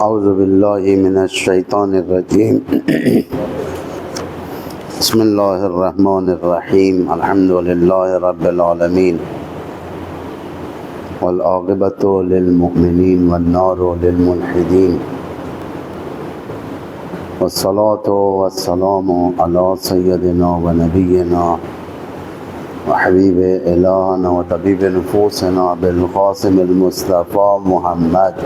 اعوذ باللہ من الشیطان الرجیم بسم اللہ الرحمن الرحیم الحمد للہ رب العالمین والعاقبۃ للمؤمنین والنار للملحدین والصلاة والسلام علی سیدنا و نبینا وحبیب الہنا وطبیب نفوسنا بالقاسم المصطفى محمد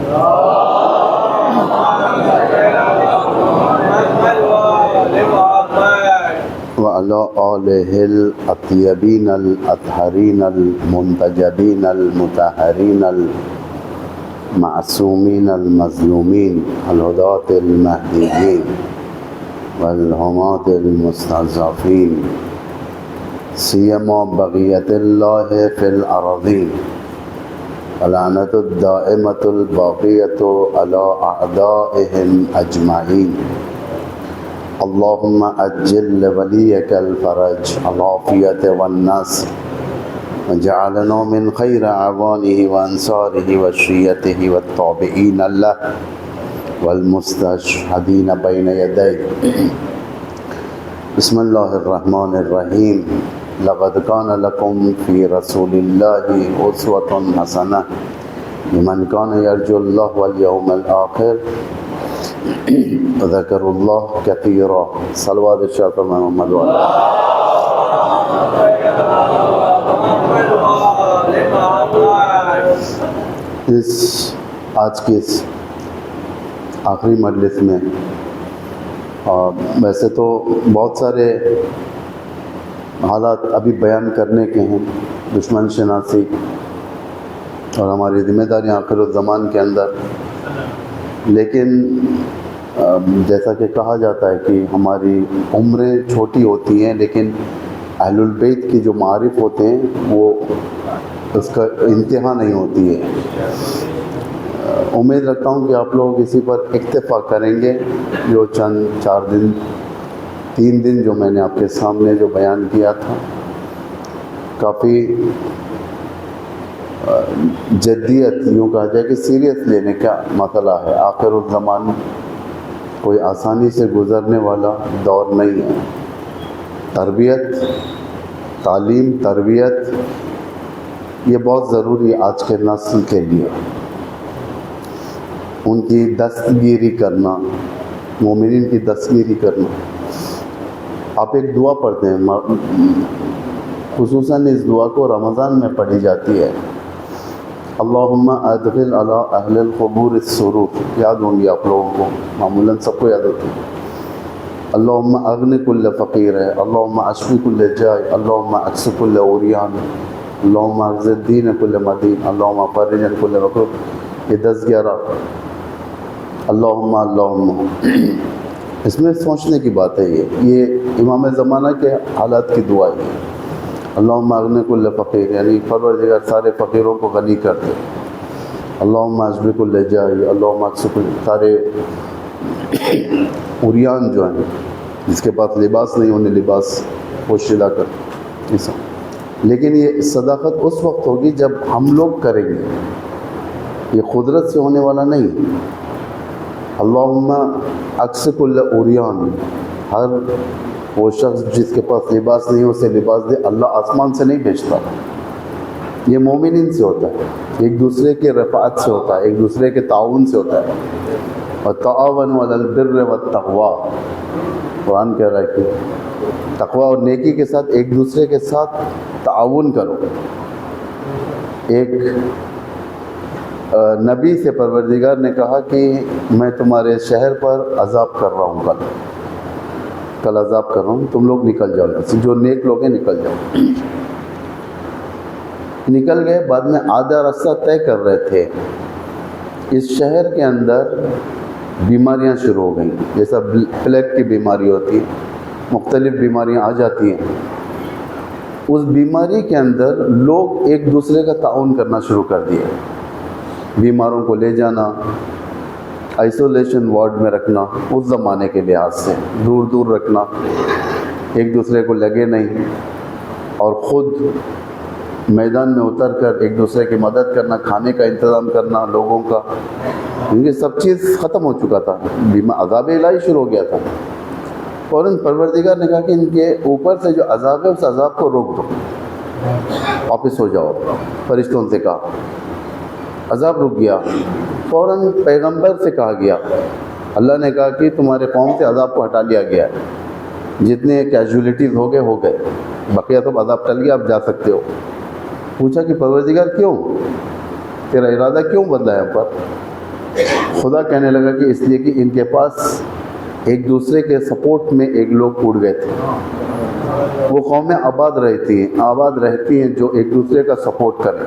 وعلى آلہ الطیبین الاطہرین المنتجبین المطہرین المعصومین المظلومین الہداۃ المہدیین والحماۃ المستضعفین سیما بقیت اللہ فی الارضین ولعنۃ الدائمۃ الباقیۃ علی اعدائہم اجمعین اللہم اجل لولیک الفرج العافیۃ والنصر وجعلنا من خیر اعوانہ وانصارہ وشیعتہ والتابعین لہ والمستشہدین بین یدیہ بسم اللہ الرحمن الرحیم لقد کان لکم فی رسول اللہ اسوۃ حسنہ لمن کان یرجو اللہ والیوم الآخر ذکر اللہ کثیرا صلوات الشاہ محمد آج کے اس آخری مجلس میں ویسے تو بہت سارے حالات ابھی بیان کرنے کے ہیں، دشمن شناسی اور ہماری ذمہ داریاں آخر الزمان کے اندر، لیکن جیسا کہ کہا جاتا ہے کہ ہماری عمریں چھوٹی ہوتی ہیں لیکن اہل البیت کی جو معارف ہوتے ہیں وہ اس کا انتہا نہیں ہوتی ہے۔ امید رکھتا ہوں کہ آپ لوگ اسی پر اکتفا کریں گے۔ جو چند 3 دن جو میں نے آپ کے سامنے جو بیان کیا تھا، کافی جدیت، یوں کہا جائے کہ سیریس لینے کا مسئلہ ہے۔ آخر الزمان کوئی آسانی سے گزرنے والا دور نہیں ہے۔ تربیت، تعلیم، تربیت یہ بہت ضروری ہے آج کے نسل کے لیے۔ ان کی دستگیری کرنا، مومنین کی دستگیری کرنا۔ آپ ایک دعا پڑھتے ہیں، خصوصاً اس دعا کو رمضان میں پڑھی جاتی ہے، اللہم ادخل علی اہل القبور السرور۔ یاد ہوں گی آپ لوگوں کو، معمولاً سب کو یاد ہوتی ہے۔ اللہم اغن کل فقیر ہے، اللہم اشفی کل جائے، اللہم اکس کل عریان، اللہم اغز الدین کل مدین، اللہم فرج کل مکروب۔ یہ 10-11 اللہم اس میں سوچنے کی بات ہے۔ یہ امام زمانہ کے حالات کی دعا ہے۔ اللہم اغن کل فقیر، یعنی پروردگار سارے فقیروں کو غنی کر دے۔ اللہم اشفی کل جائے، اللہم اکس کل، سارے عریان جو ہیں جس کے پاس لباس نہیں انہیں لباس پوشیدہ کر ایسا۔ لیکن یہ صداقت اس وقت ہوگی جب ہم لوگ کریں گے، یہ قدرت سے ہونے والا نہیں۔ اللہم اکس کل عریان، ہر وہ شخص جس کے پاس لباس نہیں اسے لباس دے۔ اللہ آسمان سے نہیں بھیجتا، یہ مومنین سے ہوتا ہے، ایک دوسرے کے رفعت سے ہوتا ہے، ایک دوسرے کے تعاون سے ہوتا ہے۔ وَتَعَاوَنُوا عَلَى الْبِرِّ وَالتَّقْوَىٰ، قرآن کہہ رہا ہے کہ تقوی اور نیکی کے ساتھ ایک دوسرے کے ساتھ تعاون کرو۔ ایک نبی سے پروردگار نے کہا کہ میں تمہارے شہر پر عذاب کر رہا ہوں، کل عذاب کر رہا ہوں، تم لوگ نکل جاؤ، جو نیک لوگ ہیں نکل جاؤ۔ نکل گئے، بعد میں آدھا راستہ طے کر رہے تھے، اس شہر کے اندر بیماریاں شروع ہو گئیں، جیسا پلیگ کی بیماری ہوتی ہے، مختلف بیماریاں آ جاتی ہیں۔ اس بیماری کے اندر لوگ ایک دوسرے کا تعاون کرنا شروع کر دیے، بیماروں کو لے جانا، آئسولیشن وارڈ میں رکھنا، اس زمانے کے لحاظ سے دور دور رکھنا، ایک دوسرے کو لگے نہیں، اور خود میدان میں اتر کر ایک دوسرے کی مدد کرنا، کھانے کا انتظام کرنا لوگوں کا، کیونکہ سب چیز ختم ہو چکا تھا، عذاب الہی شروع ہو گیا تھا۔ فوراً پروردگار نے کہا کہ ان کے اوپر سے جو عذاب ہے اس عذاب کو روک دو، واپس ہو جاؤ۔ فرشتوں سے کہا، عذاب رک گیا۔ فوراً پیغمبر سے کہا گیا، اللہ نے کہا کہ تمہارے قوم سے عذاب کو ہٹا لیا گیا ہے، جتنے کیجولیٹیز ہو گئے، بقیہ تو عذاب ٹل گیا، اب جا سکتے ہو۔ پوچھا کہ پروردگار کیوں، تیرا ارادہ کیوں بدلا ہے پر؟ خدا کہنے لگا کہ اس لیے کہ ان کے پاس ایک دوسرے کے سپورٹ میں ایک لوگ اڑ گئے تھے۔ وہ قومیں آباد رہتی ہیں جو ایک دوسرے کا سپورٹ کریں،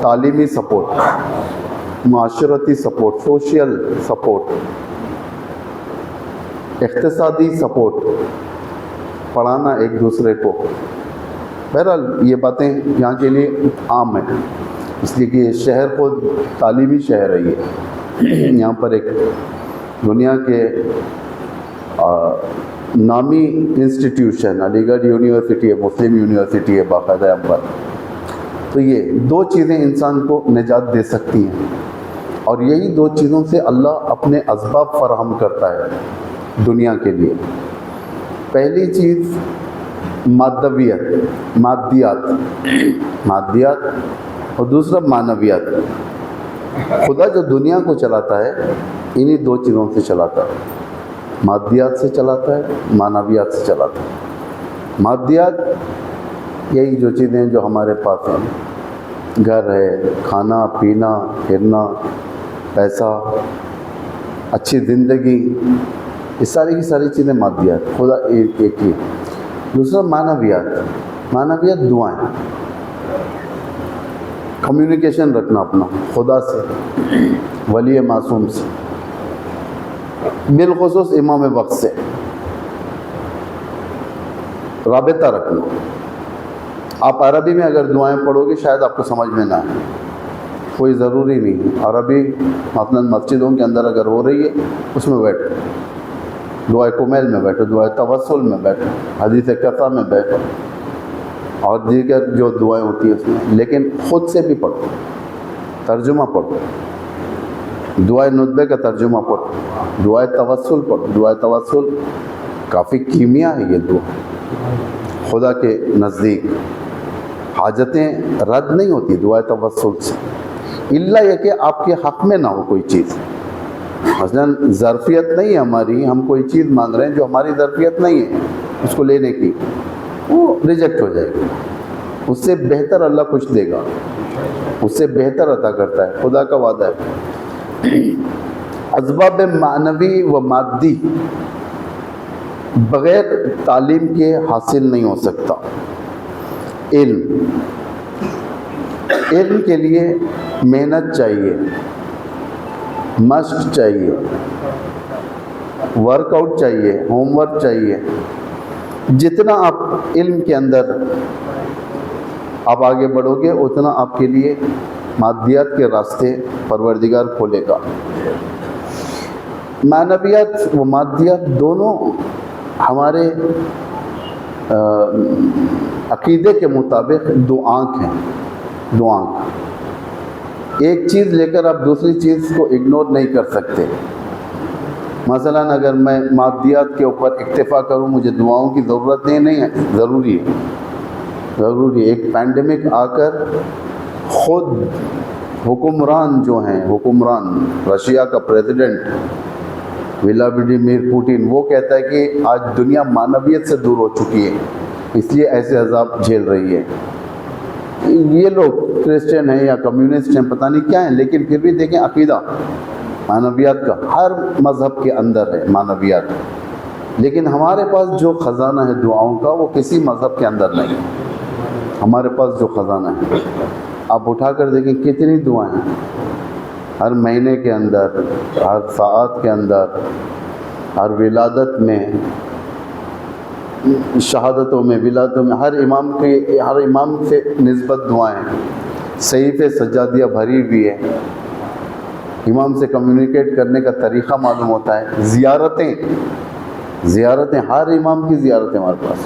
تعلیمی سپورٹ، معاشرتی سپورٹ، سوشل سپورٹ، اقتصادی سپورٹ، پڑھانا ایک دوسرے کو۔ بہرحال یہ باتیں یہاں کے لیے عام ہیں، اس لیے کہ یہ شہر خود تعلیمی شہر ہے۔ یہ یہاں پر ایک دنیا کے نامی انسٹیٹیوشن علی گڑھ یونیورسٹی ہے، مسلم یونیورسٹی ہے باقاعدہ یہاں پر۔ تو یہ دو چیزیں انسان کو نجات دے سکتی ہیں، اور یہی دو چیزوں سے اللہ اپنے اسباب فراہم کرتا ہے دنیا کے لیے۔ پہلی چیز مادیات، اور دوسرا معنویات۔ خدا جو دنیا کو چلاتا ہے انہی دو چیزوں سے چلاتا ہے، مادیات سے چلاتا ہے، معنویات سے چلاتا ہے۔ مادیات یہی جو چیزیں جو ہمارے پاس ہیں، گھر ہے، کھانا پینا، پھرنا، پیسہ، اچھی زندگی، یہ ساری کی ساری چیزیں مادیات، خدا ایک ہی۔ دوسرا معنویات دعائیں، کمیونیکیشن رکھنا اپنا خدا سے، ولی معصوم سے، بالخصوص امام وقت سے رابطہ رکھنا۔ آپ عربی میں اگر دعائیں پڑھو گے شاید آپ کو سمجھ میں نہ آئے، کوئی ضروری نہیں۔ عربی مثلا مسجدوں کے اندر اگر ہو رہی ہے اس میں بیٹھو، دعائے کمیل میں بیٹھو، دعائے توسل میں بیٹھو، حدیث قطع میں بیٹھو، اور دیگر جو دعائیں ہوتی ہیں اس میں، لیکن خود سے بھی پڑھو، ترجمہ پڑھو، دعائے ندبے کا ترجمہ پڑھو، دعائے توسل پڑھو۔ دعائے توسل کافی کیمیا ہے یہ دعا خدا کے نزدیک، حاجتیں رد نہیں ہوتی دعائے توسل سے، الا یہ کہ آپ کے حق میں نہ ہو کوئی چیز۔ مثلا ظرفیت نہیں ہے ہماری، ہم کوئی چیز مانگ رہے ہیں جو ہماری ظرفیت نہیں ہے اس کو لینے کی، وہ ریجیکٹ ہو جائے گی۔ اس سے بہتر اللہ کچھ دے گا، اس سے بہتر عطا کرتا ہے، خدا کا وعدہ ہے۔ اسباب معنوی و مادی بغیر تعلیم کے حاصل نہیں ہو سکتا۔ علم کے لیے محنت چاہیے، مشق چاہیے، ورک آؤٹ چاہیے، ہوم ورک چاہیے۔ جتنا آپ علم کے اندر آپ آگے بڑھو گے اتنا آپ کے لیے مادیات کے راستے پروردگار کھولے گا۔ معنویات و مادیات دونوں ہمارے عقیدے کے مطابق دو آنکھ ہیں، دو آنکھ۔ ایک چیز لے کر آپ دوسری چیز کو اگنور نہیں کر سکتے۔ مثلا اگر میں مادیات کے اوپر اکتفا کروں، مجھے دعاؤں کی ضرورت نہیں ہے، ضروری ہے۔ ایک پینڈیمک آ کر خود حکمران جو ہیں، حکمران رشیا کا پریزیڈنٹ ولاڈیمیر پوٹن، وہ کہتا ہے کہ آج دنیا معنویت سے دور ہو چکی ہے، اس لیے ایسے عذاب جھیل رہی ہے۔ یہ لوگ کرسچن ہیں یا کمیونسٹ ہیں، پتہ نہیں کیا ہیں، لیکن پھر بھی دیکھیں عقیدہ معنویات کا ہر مذہب کے اندر ہے معنویات۔ لیکن ہمارے پاس جو خزانہ ہے دعاؤں کا وہ کسی مذہب کے اندر نہیں ہے۔ ہمارے پاس جو خزانہ ہے آپ اٹھا کر دیکھیں کتنی دعائیں ہیں، ہر مہینے کے اندر، ہر ساعت کے اندر، ہر ولادت میں، شہادتوں میں، ولادتوں میں، ہر امام سے نسبت دعائیں، صحیفے سجادیہ بھری ہوئی ہے، امام سے کمیونیکیٹ کرنے کا طریقہ معلوم ہوتا ہے۔ زیارتیں ہر امام کی زیارتیں ہمارے پاس،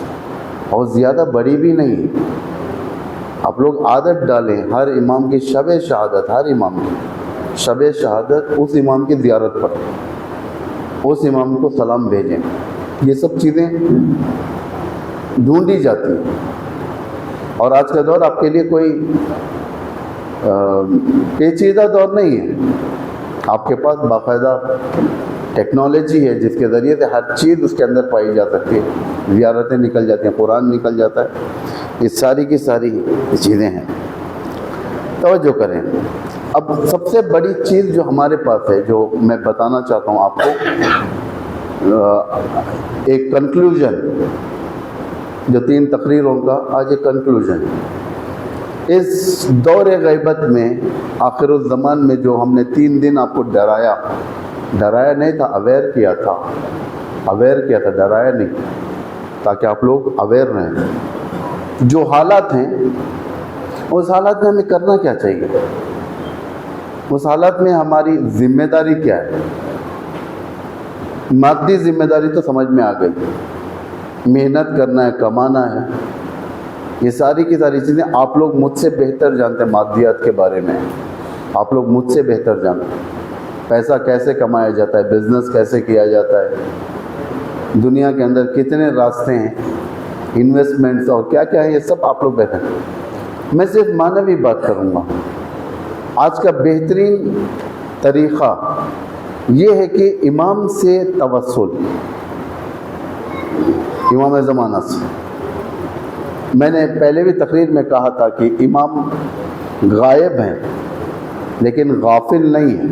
اور زیادہ بڑی بھی نہیں، آپ لوگ عادت ڈالیں ہر امام کی شب شہادت، ہر امام کی شب شہادت اس امام کی زیارت پر، اس امام کو سلام بھیجیں. یہ سب چیزیں ڈھونڈی جاتی ہیں. اور آج کا دور آپ کے لیے کوئی پیچیدہ دور نہیں ہے. آپ کے پاس باقاعدہ ٹیکنالوجی ہے جس کے ذریعے سے ہر چیز اس کے اندر پائی جا سکتی ہے. زیارتیں نکل جاتی ہیں، قرآن نکل جاتا ہے، یہ ساری کی ساری چیزیں ہیں. توجہ کریں. اب سب سے بڑی چیز جو ہمارے پاس ہے، جو میں بتانا چاہتا ہوں آپ کو، ایک کنکلوژن، جو 3 تقریروں کا آج ایک کنکلوژن. اس دور غیبت میں، آخر الزمان میں، جو ہم نے 3 دن آپ کو ڈرایا نہیں تھا، اویئر کیا تھا، ڈرایا نہیں، تاکہ آپ لوگ اویئر رہیں. جو حالات ہیں اس حالات میں ہمیں کرنا کیا چاہیے، اس حالات میں ہماری ذمہ داری کیا ہے. مادی ذمہ داری تو سمجھ میں آ گئی، محنت کرنا ہے، کمانا ہے، یہ ساری کی ساری چیزیں آپ لوگ مجھ سے بہتر جانتے ہیں. مادیات کے بارے میں آپ لوگ مجھ سے بہتر جانتے ہیں. پیسہ کیسے کمایا جاتا ہے، بزنس کیسے کیا جاتا ہے، دنیا کے اندر کتنے راستے ہیں، انویسٹمنٹس اور کیا کیا ہے، یہ سب آپ لوگ بہتر ہیں. میں صرف معنوی بات کروں گا. آج کا بہترین طریقہ یہ ہے کہ امام سے توسل، امام زمانہ سے. میں نے پہلے بھی تقریر میں کہا تھا کہ امام غائب ہیں لیکن غافل نہیں ہیں.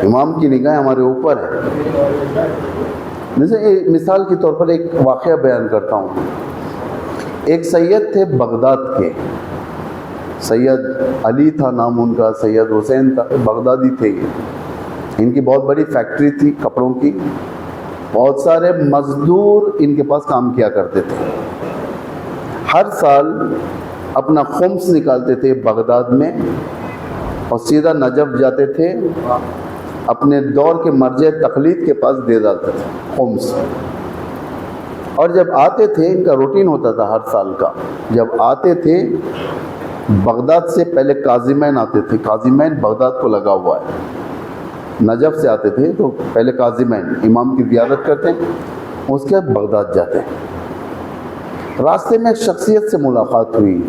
امام کی نگاہ ہمارے اوپر ہے. جیسے مثال کے طور پر ایک واقعہ بیان کرتا ہوں. ایک سید تھے بغداد کے، سید علی تھا نام ان کا، سید حسین تھا، بغدادی تھے. ان کی بہت بڑی فیکٹری تھی کپڑوں کی، بہت سارے مزدور ان کے پاس کام کیا کرتے تھے. ہر سال اپنا خمس نکالتے تھے بغداد میں اور سیدھا نجف جاتے تھے، اپنے دور کے مرجع تقلید کے پاس دے ڈالتے تھے خمس. اور جب آتے تھے، ان کا روٹین ہوتا تھا ہر سال کا، جب آتے تھے بغداد سے پہلے کاظمین آتے تھے. کاظمین بغداد کو لگا ہوا ہے. نجف سے آتے تھے تو پہلے کاظمین امام کی زیارت کرتے ہیں، اس کے بعد بغداد جاتے ہیں. راستے میں ایک شخصیت سے ملاقات ہوئی،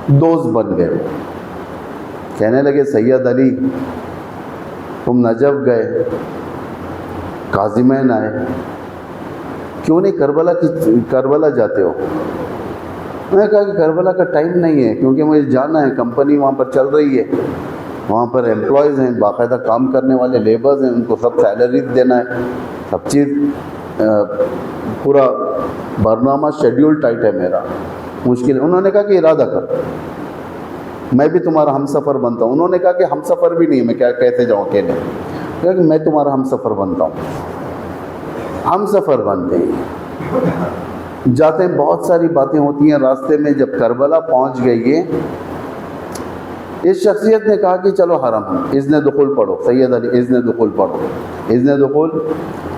دوست بن گئے. کہنے لگے میں علی تم نجف گئے، کاظمین آئے، کیوں نہیں کربلا جاتے ہو؟ میں نے کہا کہ کربلا کا ٹائم نہیں ہے، کیونکہ مجھے جانا ہے، کمپنی وہاں پر چل رہی ہے، وہاں پر امپلائیز ہیں، باقاعدہ کام کرنے والے لیبرز ہیں، ان کو سب سیلریز دینا ہے، سب چیز پورا برنامہ شیڈیول ٹائٹ ہے میرا، مشکل ہے. انہوں نے کہا کہ ارادہ کر، میں بھی تمہارا ہم سفر بنتا ہوں. انہوں نے کہا کہ ہم سفر بھی نہیں ہے، میں کیا کیسے جاؤں اکیلے؟ کہا کہ میں تمہارا ہم سفر بنتا ہوں. ہم سفر بنتے ہیں، جاتے ہیں، بہت ساری باتیں ہوتی ہیں راستے میں. جب کربلا پہنچ گئی، اس شخصیت نے کہا کہ چلو حرم، اذن دخول پڑھو. سید علی اذن دخول پڑھو. اذن دخول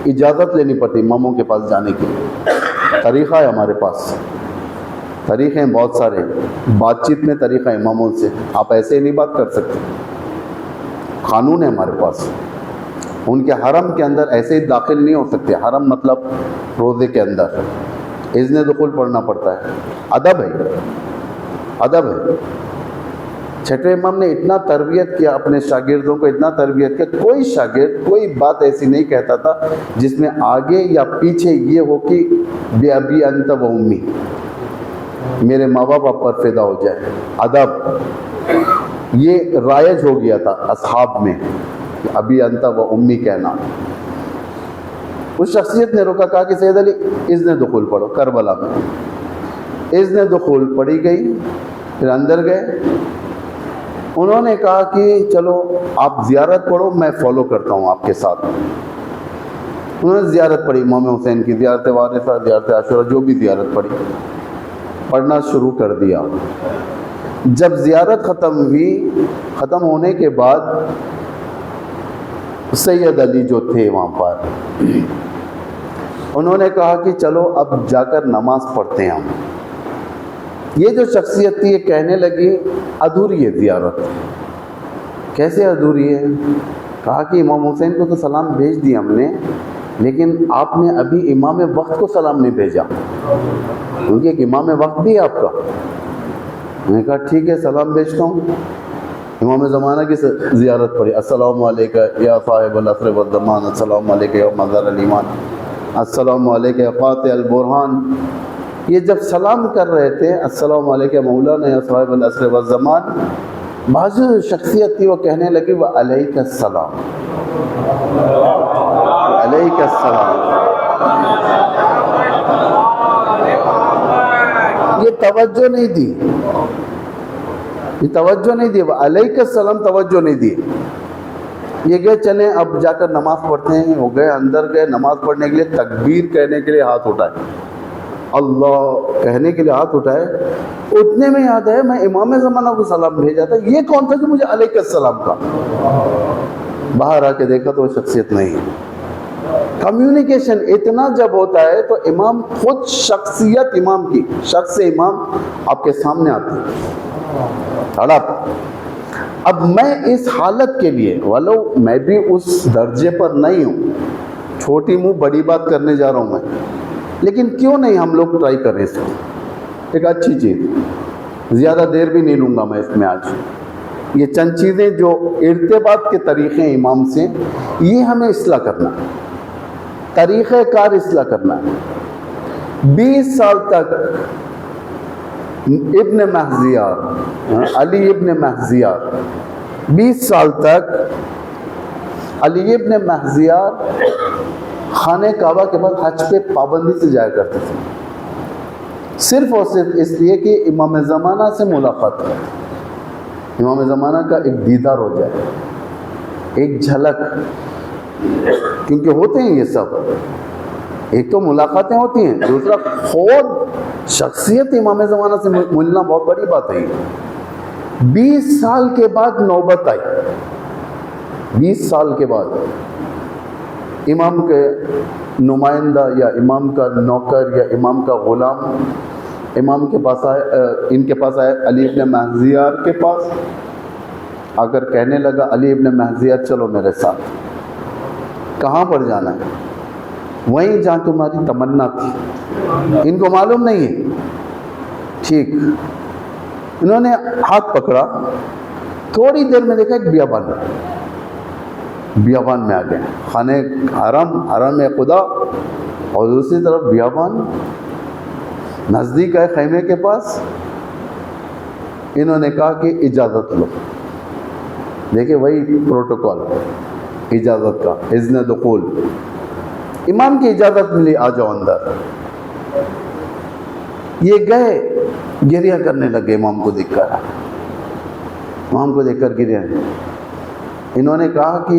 اجازت لینی پڑتی اماموں کے پاس جانے کی. طریقہ ہے ہمارے پاس، طریقے ہیں بہت سارے، بات چیت میں طریقہ ہے اماموں سے. آپ ایسے ہی نہیں بات کر سکتے، قانون ہے ہمارے پاس. ان کے حرم کے اندر ایسے ہی داخل نہیں ہو سکتے. حرم مطلب روزے کے اندر اذن دخول پڑھنا پڑتا ہے. ادب ہے، ادب ہے. چھٹے امام نے اتنا تربیت کیا اپنے شاگردوں کو، اتنا تربیت کیا، کوئی شاگرد کوئی بات ایسی نہیں کہتا تھا جس میں آگے یا پیچھے یہ ہو کہ بے ابی انت و امی، میرے ماں باپ آپ پر فدا ہو جائے. ادب یہ رائج ہو گیا تھا اصحاب میں، ابی انت و امی کہنا. اس شخصیت نے روکا، کہا کہ سید علی اذن دخول پڑھو. کربلا میں اذن دخول پڑھی گئی، پھر اندر گئے. انہوں نے کہا کہ چلو آپ زیارت پڑھو، میں فالو کرتا ہوں آپ کے ساتھ. انہوں نے زیارت پڑھی، امام حسین کی زیارت وارثہ، زیارت عاشورہ، جو بھی زیارت پڑھی، پڑھنا شروع کر دیا. جب زیارت ختم ہوئی، ختم ہونے کے بعد سید علی جو تھے وہاں پر، انہوں نے کہا کہ چلو اب جا کر نماز پڑھتے ہیں ہم. یہ جو شخصیت تھی یہ کہنے لگی ادھوری ہے زیارت. کیسے ادھوری ہے؟ کہا کہ امام حسین کو تو سلام بھیج دیا ہم نے، لیکن آپ نے ابھی امام وقت کو سلام نہیں بھیجا، کیونکہ ایک امام وقت بھی ہے آپ کا. میں نے کہا ٹھیک ہے سلام بھیجتا ہوں. امام زمانہ کی زیارت پڑھی، السلام علیکہ یا صاحب العصر والزمان، السلام علیکہ یا مظہر الایمان، السلام علیکہ یا قاطع البرہان. یہ جب سلام کر رہے تھے السلام علیکہ مولانا یا صاحب العصر والزمان، بعض شخصیت تھی وہ کہنے لگی وعلیکہ السلام، وعلیکہ السلام. یہ توجہ نہیں دی، یہ توجہ نہیں دی، وعلیکہ السلام توجہ نہیں دی. یہ گئے چلیں اب جا کر نماز پڑھتے ہیں. وہ گئے اندر گئے نماز پڑھنے کے لیے، تکبیر کہنے کے لیے ہاتھ اٹھائے، اللہ کہنے کے لیے ہاتھ اٹھائے. اتنے میں یاد ہے میں امام زمانہ کو سلام بھیجا تھا، یہ کون تھا جو مجھے علیہ السلام کا؟ باہر آ کے دیکھا تو وہ شخصیت نہیں. کمیونیکیشن اتنا جب ہوتا ہے تو امام خود شخصیت امام کی، شخص امام آپ کے سامنے آتی ہے. اب میں اس حالت کے لیے، ولو میں بھی اس درجے پر نہیں ہوں، چھوٹی منہ بڑی بات کرنے جا رہا ہوں میں، لیکن کیوں نہیں ہم لوگ ٹرائی کریں اس کو؟ ایک اچھی چیز، زیادہ دیر بھی نہیں لوں گا میں اس میں آج. یہ چند چیزیں جو ارتباط کے طریقے ہیں امام سے، یہ ہمیں اصلاح کرنا ہے، طریقہ کار اصلاح کرنا ہے. 20 سال تک ابن مہزیار، علی ابن مہزیار، 20 سال تک علی ابن مہزیار خانہ کعبہ کے بعد حج پہ پابندی سے جایا کرتے تھے، صرف اور صرف اس لیے کہ امام زمانہ سے ملاقات ہے، امام زمانہ کا ایک دیدار ہو جائے، ایک جھلک. کیونکہ ہوتے ہیں یہ سب، ایک تو ملاقاتیں ہوتی ہیں، دوسرا خود شخصیت امام زمانہ سے ملنا بہت بڑی بات ہے. 20 سال کے بعد نوبت آئی، 20 سال کے بعد امام کے نمائندہ یا امام کا نوکر یا امام کا غلام امام کے پاس آئے، ان کے پاس آئے، علی ابن مہزیار کے پاس آ کر کہنے لگا علی ابن مہزیار چلو میرے ساتھ. کہاں پر جانا ہے؟ وہیں جہاں تمہاری تمنا تھی. ان کو معلوم نہیں ہے. ٹھیک، انہوں نے ہاتھ پکڑا، تھوڑی دیر میں دیکھا ایک بیابان میں آ گئے، خانہ حرم خدا، اور دوسری طرف بیابان نزدیک ہے خیمے کے پاس. انہوں نے کہا کہ اجازت لو. دیکھیں وہی پروٹوکول اجازت کا، اذن دخول. امام کی اجازت ملی، آ جاؤ اندر. یہ گئے، گریہ کرنے لگے امام کو دیکھ کر، امام کو دیکھ کر گریہ. انہوں نے کہا کہ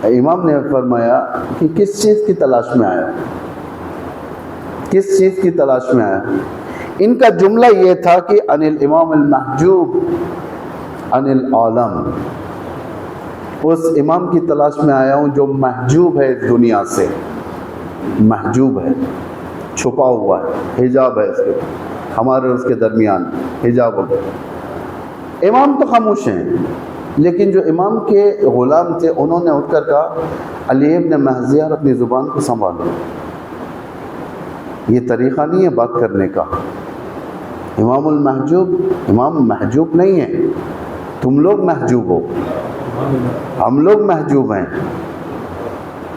امام نے فرمایا کہ کس چیز کی تلاش میں آیا، کس چیز کی تلاش میں آیا؟ ان کا جملہ یہ تھا کہ ان الامام المحجوب عن العالم، اس امام کی تلاش میں آیا ہوں جو محجوب ہے دنیا سے، محجوب ہے، چھپا ہوا ہے، حجاب ہے اس کے، ہمارے اس کے درمیان حجاب ہو گیا. امام تو خاموش ہیں، لیکن جو امام کے غلام تھے انہوں نے اٹھ کر کہا علی ابن مہزیار اپنی زبان کو سنبھالو، یہ طریقہ نہیں ہے بات کرنے کا. امام المحجوب، امام محجوب نہیں ہے، تم لوگ محجوب ہو، ہم لوگ محجوب ہیں.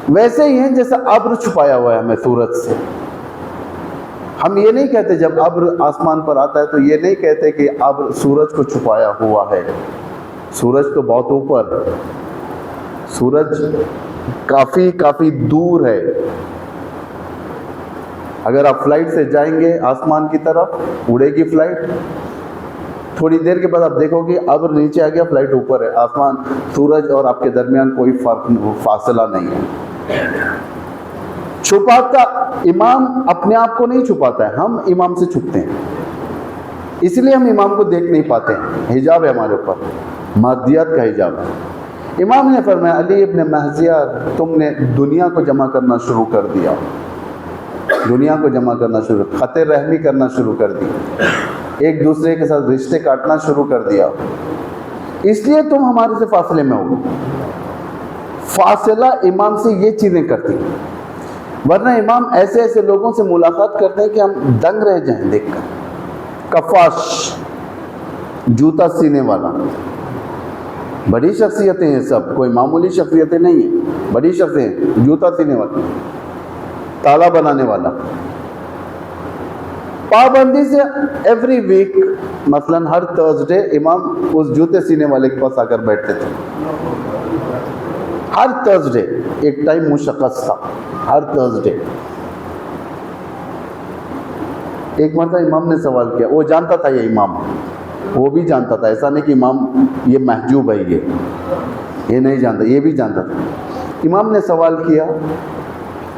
ویسے ہی ہیں جیسا ابر چھپایا ہوا ہے ہمیں سورج سے. ہم یہ نہیں کہتے جب ابر آسمان پر آتا ہے تو یہ نہیں کہتے کہ ابر سورج کو چھپایا ہوا ہے. سورج تو بہت اوپر، سورج کافی دور ہے. اگر آپ فلائٹ سے جائیں گے آسمان کی طرف، اڑے گی فلائٹ، تھوڑی دیر کے بعد آپ دیکھو گے ابر نیچے آ گیا، فلائٹ اوپر ہے. آسمان، سورج اور آپ کے درمیان کوئی فاصلہ نہیں ہے. چھپاتا امام اپنے آپ کو نہیں چھپاتا ہے، ہم امام سے چھپتے ہیں، اس لیے ہم امام کو دیکھ نہیں پاتے ہیں. حجاب ہے ہمارے اوپر، مادیات کا حجاب ہے. امام نے فرمایا علی ابن مہزیار تم نے دنیا کو جمع کرنا شروع کر دیا، دنیا کو جمع کرنا شروع، خط رحمی کرنا شروع کر دی. ایک دوسرے کے ساتھ رشتے کاٹنا شروع کر دیا، اس لیے تم ہمارے سے فاصلے میں ہو۔ فاصلہ امام سے یہ چیزیں کرتی ہیں، ورنہ امام ایسے ایسے لوگوں سے ملاقات کرتے ہیں کہ ہم دنگ رہ جائیں دیکھ کر۔ کفاش، جوتا سینے والا، بڑی شخصیتیں ہیں سب، کوئی معمولی شخصیتیں نہیں ہیں، بڑی شخصیتیں، جوتا سینے والا، تالا بنانے والا، پابندی سے ایوری ویک مثلاً ہر تھرسڈے امام اس جوتے سینے والے کے پاس آ کر بیٹھتے تھے۔ ہر تھرسڈے ایک ٹائم مشخص تھا، ہر تھرسڈے۔ ایک مرتبہ امام نے سوال کیا، وہ جانتا تھا یہ امام، وہ بھی جانتا تھا، ایسا نہیں کہ امام یہ محجوب ہے، یہ نہیں جانتا، یہ بھی جانتا تھا۔ امام نے سوال کیا،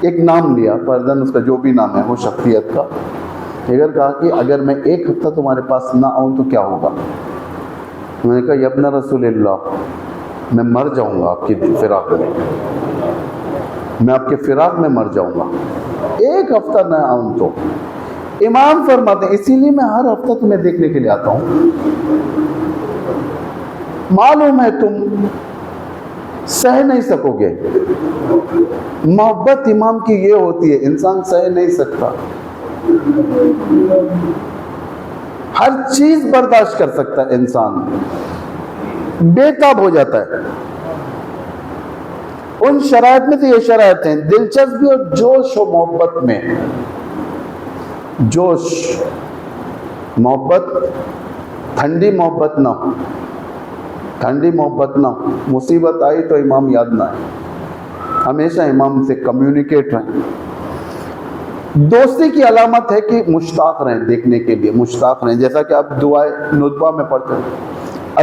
ایک نام لیا فرداً، اس کا جو بھی نام ہے وہ شخصیت کا، اگر کہا کہ اگر میں ایک ہفتہ تمہارے پاس نہ آؤں تو کیا ہوگا؟ میں نے کہا یا ابن رسول اللہ، میں مر جاؤں گا آپ کی فراق میں، میں آپ کے فراق میں مر جاؤں گا، ایک ہفتہ نہ آؤں تو۔ امام فرماتے ہیں اسی لیے میں ہر ہفتہ تمہیں دیکھنے کے لیے آتا ہوں، معلوم ہے تم سہ نہیں سکو گے۔ محبت امام کی یہ ہوتی ہے، انسان سہ نہیں سکتا، ہر چیز برداشت کر سکتا ہے انسان، بے تاب ہو جاتا ہے۔ ان شرائط میں تو یہ شرائط ہیں، دلچسپی اور جوش و محبت میں، جوش محبت، ٹھنڈی محبت نہ ہو، ٹھنڈی محبت نہ ہو، مصیبت آئی تو امام یاد نہ آئے، ہمیشہ امام سے کمیونیکیٹ رہیں۔ دوستی کی علامت ہے کہ مشتاق رہیں دیکھنے کے لیے، مشتاق رہیں، جیسا کہ آپ دعائے ندبہ میں پڑھتے ہیں،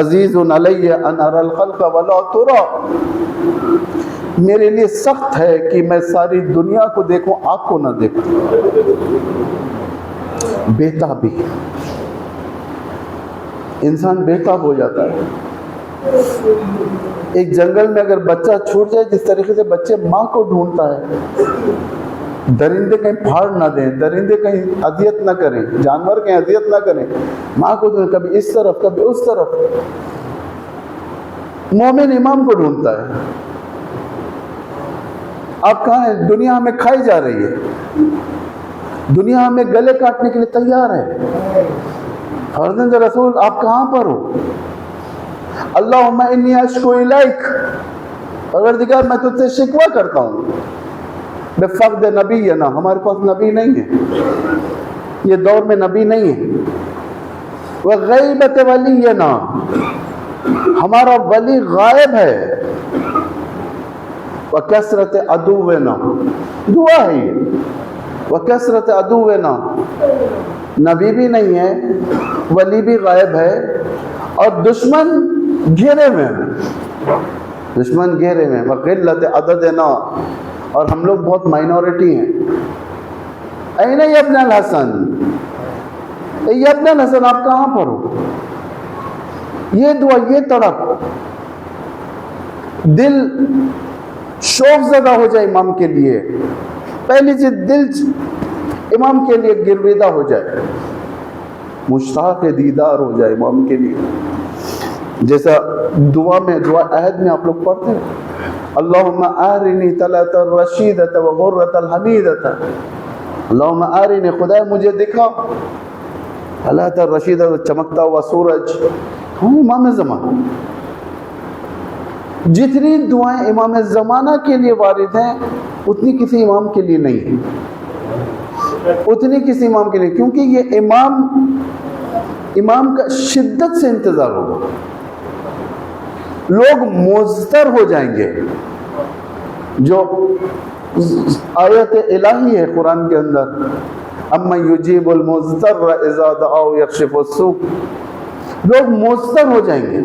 عزیز علی ان اری الخلق ولا تری، میرے لیے سخت ہے کہ میں ساری دنیا کو دیکھوں، آپ کو نہ دیکھوں۔ بےتابی، انسان بےتاب ہو جاتا ہے۔ ایک جنگل میں اگر بچہ چھوٹ جائے، جس طریقے سے بچے ماں کو ڈھونڈتا ہے، درندے کہیں پھاڑ نہ دیں، درندے کہیں اذیت نہ کریں، جانور کہیں اذیت نہ کریں، ماں کو کبھی اس طرف کبھی اس طرف، مومن امام کو ڈھونڈتا ہے۔ آپ کہاں ہیں؟ دنیا ہمیں کھائی جا رہی ہے، دنیا ہمیں گلے کاٹنے کے لیے تیار ہے۔ فرزند رسول آپ کہاں پر ہو؟ اللہم انی اشکو الیک، پروردگار میں تجھ سے شکوہ کرتا ہوں بفقد نبینا، ہمارے پاس نبی نہیں ہے، یہ دور میں نبی نہیں ہے، وغیبت ولینا، ہمارا ولی غائب ہے، وکثرت عدونا، دعا ہے یہ، وکثرت عدونا، نبی بھی نہیں ہے، ولی بھی غائب ہے، اور دشمن گھیرے میں، دشمن گھیرے میں، وقلت عددنا، اور ہم لوگ بہت مائنورٹی ہیں۔ این ابن الحسن، اے ابن الحسن آپ کہاں پر ہو؟ یہ دعا، یہ تڑپ، دل شوق زدہ ہو جائے امام کے لیے، پہلی چیز دل امام کے لیے گرویدہ ہو جائے، مشتاق دیدار ہو جائے امام کے لیے، جیسا دعا میں، دعا عہد میں آپ لوگ پڑھتے ہیں، اللہم آرنی طلعت الرشیدۃ وغرۃ الحمیدۃ، اللہم آرنی، خدا مجھے دکھا طلعت الرشیدۃ، چمکتا ہوا سورج، ہم امام زمانہ۔ جتنی دعائیں امام زمانہ کے لیے وارد ہیں اتنی کسی امام کے لیے نہیں ہیں، اتنی کسی امام کے لیے، کیونکہ یہ امام کا شدت سے انتظار ہوگا، لوگ مضطر ہو جائیں گے۔ جو آیت الہی ہے قرآن کے اندر، اَمَّن یُجِیبُ الْمُضْطَرَّ اِذَا دَعَاهُ وَیَکْشِفُ السُّوءَ، لوگ مضطر ہو جائیں گے،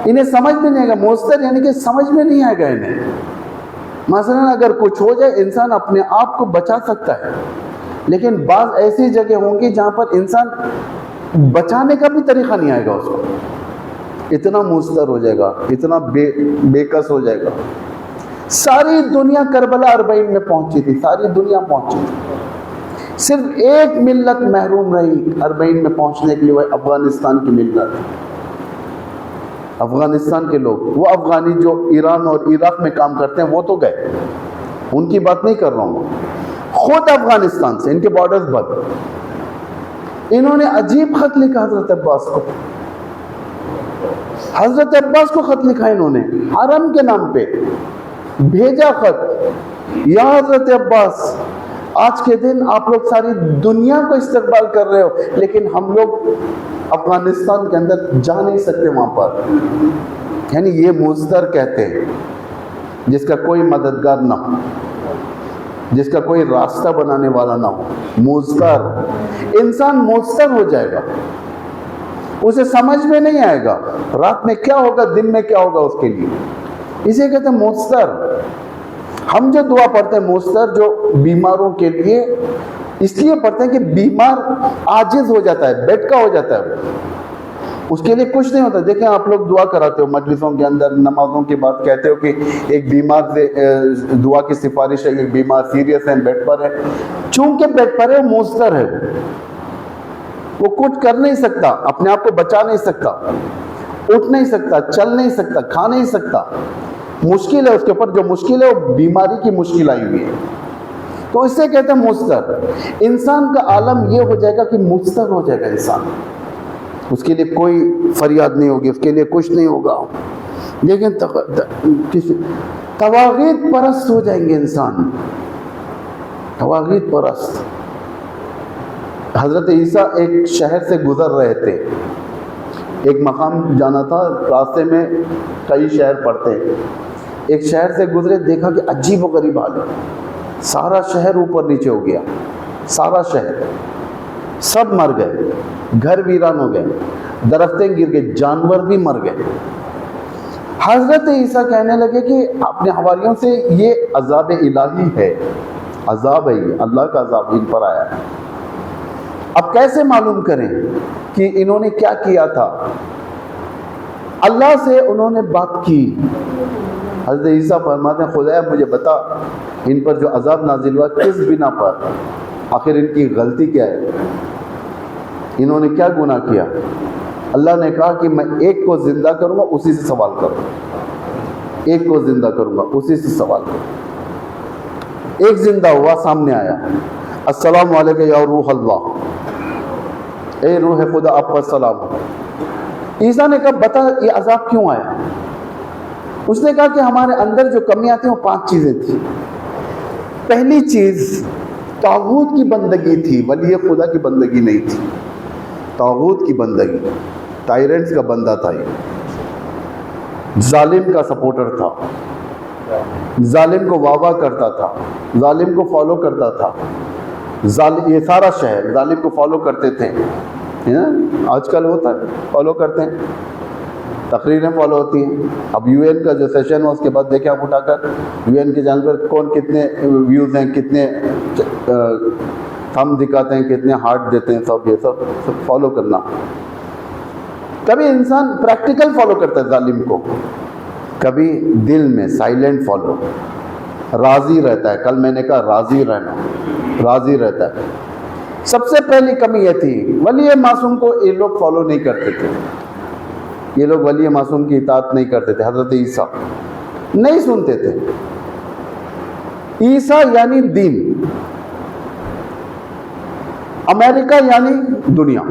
انہیں سمجھ میں نہیں آئے گا، مضطر یعنی کہ سمجھ میں نہیں آئے گا انہیں۔ مثلا اگر کچھ ہو جائے انسان اپنے آپ کو بچا سکتا ہے، لیکن بعض ایسی جگہ ہوں گی جہاں پر انسان بچانے کا بھی طریقہ نہیں آئے گا اس کو، اتنا مضطر ہو جائے گا، اتنا بے کس ہو جائے گا۔ ساری دنیا کربلا 40 میں پہنچی تھی، ساری دنیا پہنچی تھی، صرف ایک ملت محروم رہی اربعین میں پہنچنے کے لیے، وہ افغانستان کی ملت، افغانستان کے لوگ، وہ افغانی جو ایران اور عراق میں کام کرتے ہیں وہ تو گئے، ان کی بات نہیں کر رہا ہوں، خود افغانستان سے، ان کے بارڈرز بند، انہوں نے عجیب خط لکھا حضرت عباس کو، حضرت عباس کو خط لکھا انہوں نے حرم کے نام پہ، بھیجا خط، یا حضرت عباس آج کے دن آپ لوگ ساری دنیا کو استقبال کر رہے ہو، لیکن ہم لوگ افغانستان کے اندر جا نہیں سکتے وہاں پر، یعنی یہ مضطر کہتے ہیں جس کا کوئی مددگار نہ ہو، جس کا کوئی راستہ بنانے والا نہ ہو، مضطر، انسان مضطر ہو جائے گا، اسے سمجھ میں نہیں آئے گا رات میں کیا ہوگا دن میں کیا ہوگا اس کے لیے، اسے کہتے ہیں مضطر۔ ہم جو دعا پڑھتے ہیں مضطر، جو بیماروں کے لیے اس لیے پڑھتے ہیں کہ بیمار عاجز ہو جاتا ہے، بیڈ کا ہو جاتا ہے، اس کے لیے کچھ نہیں ہوتا۔ دیکھیں آپ لوگ دعا کراتے ہو مجلسوں کے اندر، نمازوں کے بعد کہتے ہو کہ ایک بیمار سے دعا کی سفارش ہے، ایک بیمار سیریس ہے، بیڈ پر ہے، چونکہ بیڈ پر ہے مضطر ہے، وہ کچھ کر نہیں سکتا، اپنے آپ کو بچا نہیں سکتا، اٹھ نہیں سکتا، چل نہیں سکتا، کھا نہیں سکتا، مشکل ہے اس کے اوپر، جو مشکل ہے وہ بیماری کی مشکل آئی ہوئی ہے، تو اس سے کہتے ہیں مضطر۔ انسان کا عالم یہ ہو جائے گا کہ مضطر ہو جائے گا انسان، اس کے لیے کوئی فریاد نہیں ہوگی، اس کے لیے کچھ نہیں ہوگا، لیکن طواغیت پرست ہو جائیں گے انسان، طواغیت پرست۔ حضرت عیسیٰ ایک شہر سے گزر رہے تھے، ایک مقام جانا تھا، راستے میں کئی شہر پڑتے ہیں، ایک شہر سے گزرے، دیکھا کہ عجیب و غریب حال ہے، سارا شہر اوپر نیچے ہو گیا، سارا شہر، سب مر گئے، گھر ویران ہو گئے، درختیں گر گئے، جانور بھی مر گئے۔ حضرت عیسیٰ کہنے لگے کہ اپنے حواریوں سے یہ عذاب الہی ہے، عذاب ہے، یہ اللہ کا عذاب ان پر آیا ہے، اب کیسے معلوم کریں کہ انہوں نے کیا کیا تھا؟ اللہ سے انہوں نے بات کی۔ حضرت عیسیٰ فرماتے ہیں خدایا مجھے بتا ان پر جو عذاب نازل ہوا کس بنا پر، آخر ان کی غلطی کیا ہے، انہوں نے کیا گناہ کیا؟ اللہ نے کہا کہ میں ایک کو زندہ کروں گا، اسی سے سوال کروں، ایک کو زندہ کروں گا، اسی سے سوال کروں۔ ایک زندہ ہوا، سامنے آیا، السلام علیکم یا روح اللہ، اے روح خدا آپ پر سلام ہو۔ عیسیٰ نے کہا بتا یہ عذاب کیوں آیا؟ اس نے کہا کہ ہمارے اندر جو کمیاں تھیں وہ 5 چیزیں تھیں۔ پہلی چیز طاغوت کی بندگی تھی، ولی خدا کی بندگی نہیں تھی، طاغوت کی بندگی، ٹائرنٹس کا بندہ تھا، یہ ظالم کا سپورٹر تھا، ظالم کو واہ واہ کرتا تھا، ظالم کو فالو کرتا تھا، یہ سارا شہر ظالم کو فالو کرتے تھے، آج کل ہوتا ہے فالو کرتے ہیں، تقریریں فالو ہوتی ہیں۔ اب یو این کا جو سیشن ہوا اس کے بعد دیکھیں آپ اٹھا کر یو این کے جان پر کون کتنے ویوز ہیں، کتنے ہم دکھاتے ہیں، کتنے ہارٹ دیتے ہیں، سب یہ سب فالو کرنا۔ کبھی انسان پریکٹیکل فالو کرتا ہے ظالم کو، کبھی دل میں سائلنٹ فالو، راضی رہتا ہے۔ کل میں نے کہا راضی رہنا، راضی رہتا ہے۔ سب سے پہلی کمی یہ تھی ولی معصوم کو یہ لوگ فالو نہیں کرتے تھے، یہ لوگ ولی معصوم کی اطاعت نہیں کرتے تھے، حضرت عیسیٰ نہیں سنتے تھے۔ عیسیٰ یعنی دین، امریکہ یعنی دنیا،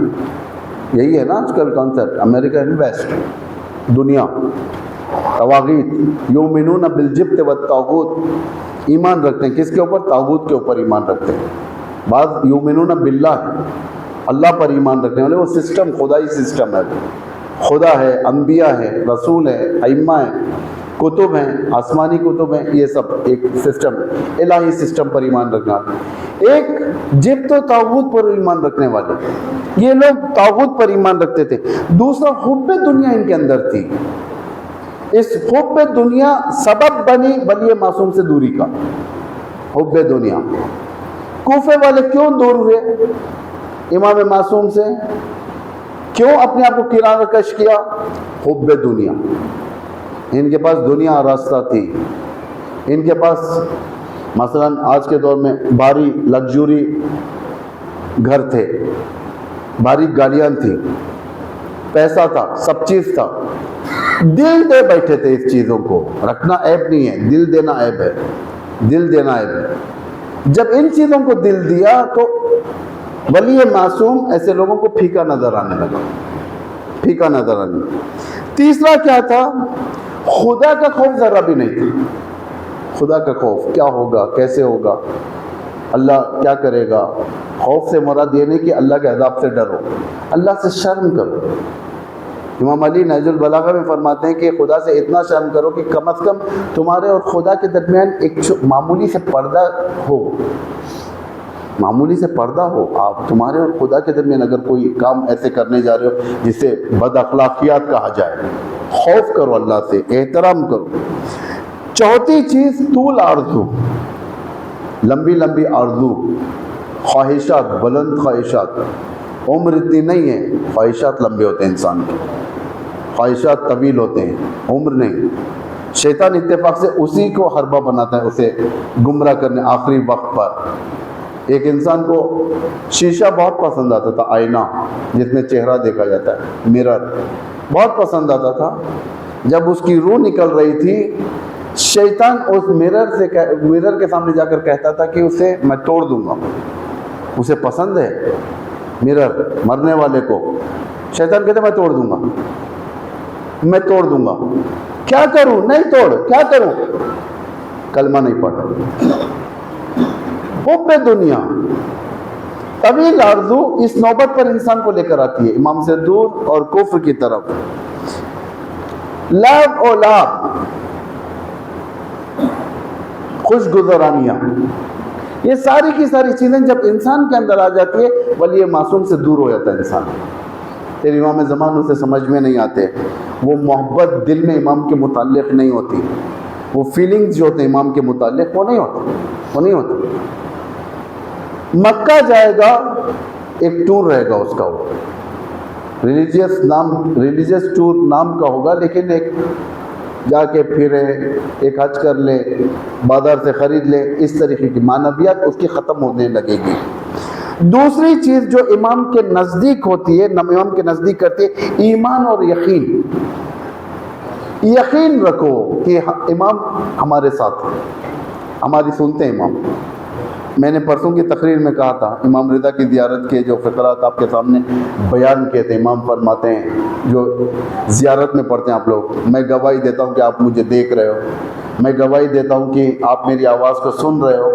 یہی ہے نا آج کل کانسیپٹ، امریکہ یعنی ویسٹ، دنیا، طواغیت، یؤمنون بالجبت والطاغوت، ایمان رکھتے ہیں کس کے اوپر؟ طاغوت کے اوپر ایمان رکھتے ہیں۔ بعض یؤمنون باللہ، اللہ پر ایمان رکھنے والے، وہ سسٹم خدائی سسٹم ہے، خدا ہے، انبیاء ہے، رسول ہے، ائمہ ہیں، کتب ہیں، آسمانی کتب ہیں، یہ سب ایک سسٹم ہے، الہی سسٹم پر ایمان رکھنا۔ ایک جبت و طاغوت پر ایمان رکھنے والے، یہ لوگ طاغوت پر ایمان رکھتے تھے۔ دوسرا حب دنیا ان کے اندر تھی، اس حب دنیا سبب بنی ولی معصوم سے دوری کا، حب دنیا۔ کوفے والے کیوں دور ہوئے امام معصوم سے؟ کیوں اپنے آپ کو کنارہ کش کیا؟ حب دنیا، ان کے پاس دنیا آراستہ تھی، ان کے پاس مثلا آج کے دور میں بھاری لگژوری گھر تھے, باریک گاڑیاں تھیں, پیسہ تھا, سب چیز تھا, دل دے بیٹھے تھے اس چیزوں کو. رکھنا عیب نہیں ہے, دل دینا عیب ہے, دل دینا عیب ہے. جب ان چیزوں کو دل دیا تو ولی معصوم ایسے لوگوں کو پھیکا نظر آنے لگا, پھیکا نظر آنے لگا. تیسرا کیا تھا؟ خدا کا خوف ذرا بھی نہیں تھا. خدا کا خوف, کیا ہوگا, کیسے ہوگا, اللہ کیا کرے گا. خوف سے مراد یہ نہیں کہ اللہ کے عذاب سے ڈرو, اللہ سے شرم کرو. امام علی نہج البلاغہ میں فرماتے ہیں کہ خدا سے اتنا شرم کرو کہ کم از کم تمہارے اور خدا کے درمیان ایک معمولی سے پردہ ہو, معمولی سے پردہ ہو. آپ تمہارے اور خدا کے درمیان اگر کوئی کام ایسے کرنے جا رہے ہو جسے بد اخلاقیات کہا جائے, خوف کرو اللہ سے, احترام کرو. چوتھی چیز طول آرزو, لمبی لمبی آرزو, خواہشات, بلند خواہشات. عمر اتنی نہیں ہے, خواہشات لمبے ہوتے ہیں انسان کے, خواہشات طویل ہوتے ہیں, عمر نہیں. شیطان اتفاق سے اسی کو حربہ بناتا ہے, اسے گمراہ کرنے آخری وقت پر. ایک انسان کو شیشہ بہت پسند آتا تھا, آئینہ جس میں چہرہ دیکھا جاتا ہے, مرر بہت پسند آتا تھا. جب اس کی روح نکل رہی تھی, شیطان اس مرر کے سامنے جا کر کہتا تھا کہ اسے میں توڑ دوں گا. اسے پسند ہے مرر, مرنے والے کو. شیطان کہتا میں توڑ دوں گا, میں توڑ دوں گا. کیا کروں, نہیں توڑ, کیا کروں, کلمہ نہیں پڑھا. حب دنیا, طویل آرزو اس نوبت پر انسان کو لے کر آتی ہے امام سے دور اور کفر کی طرف. لعب و لعب, خوش گزرانیاں, یہ ساری کی ساری چیزیں جب انسان کے اندر آ جاتی ہے, ولی معصوم سے دور ہو جاتا ہے انسان. پھر امام زمان اسے سمجھ میں نہیں آتے, وہ محبت دل میں امام کے متعلق نہیں ہوتی, وہ فیلنگز جو ہوتے ہیں امام کے متعلق وہ نہیں ہوتے. مکہ جائے گا, ایک ٹور رہے گا اس کا, وہ ریلیجیس ٹور نام کا ہوگا, لیکن ایک جا کے پھرے, ایک حج کر لے, بازار سے خرید لے, اس طریقے کی معنویات اس کی ختم ہونے لگے گی. دوسری چیز جو امام کے نزدیک ہوتی ہے, امام کے نزدیک کرتی ہے, ایمان اور یقین. یقین رکھو کہ امام ہمارے ساتھ ہے, ہماری سنتے ہیں امام. میں نے پرسوں کی تقریر میں کہا تھا, امام رضا کی زیارت کے جو فقرات آپ کے سامنے بیان کیے تھے, امام فرماتے ہیں جو زیارت میں پڑھتے ہیں آپ لوگ, میں گواہی دیتا ہوں کہ آپ مجھے دیکھ رہے ہو, میں گواہی دیتا ہوں کہ آپ میری آواز کو سن رہے ہو,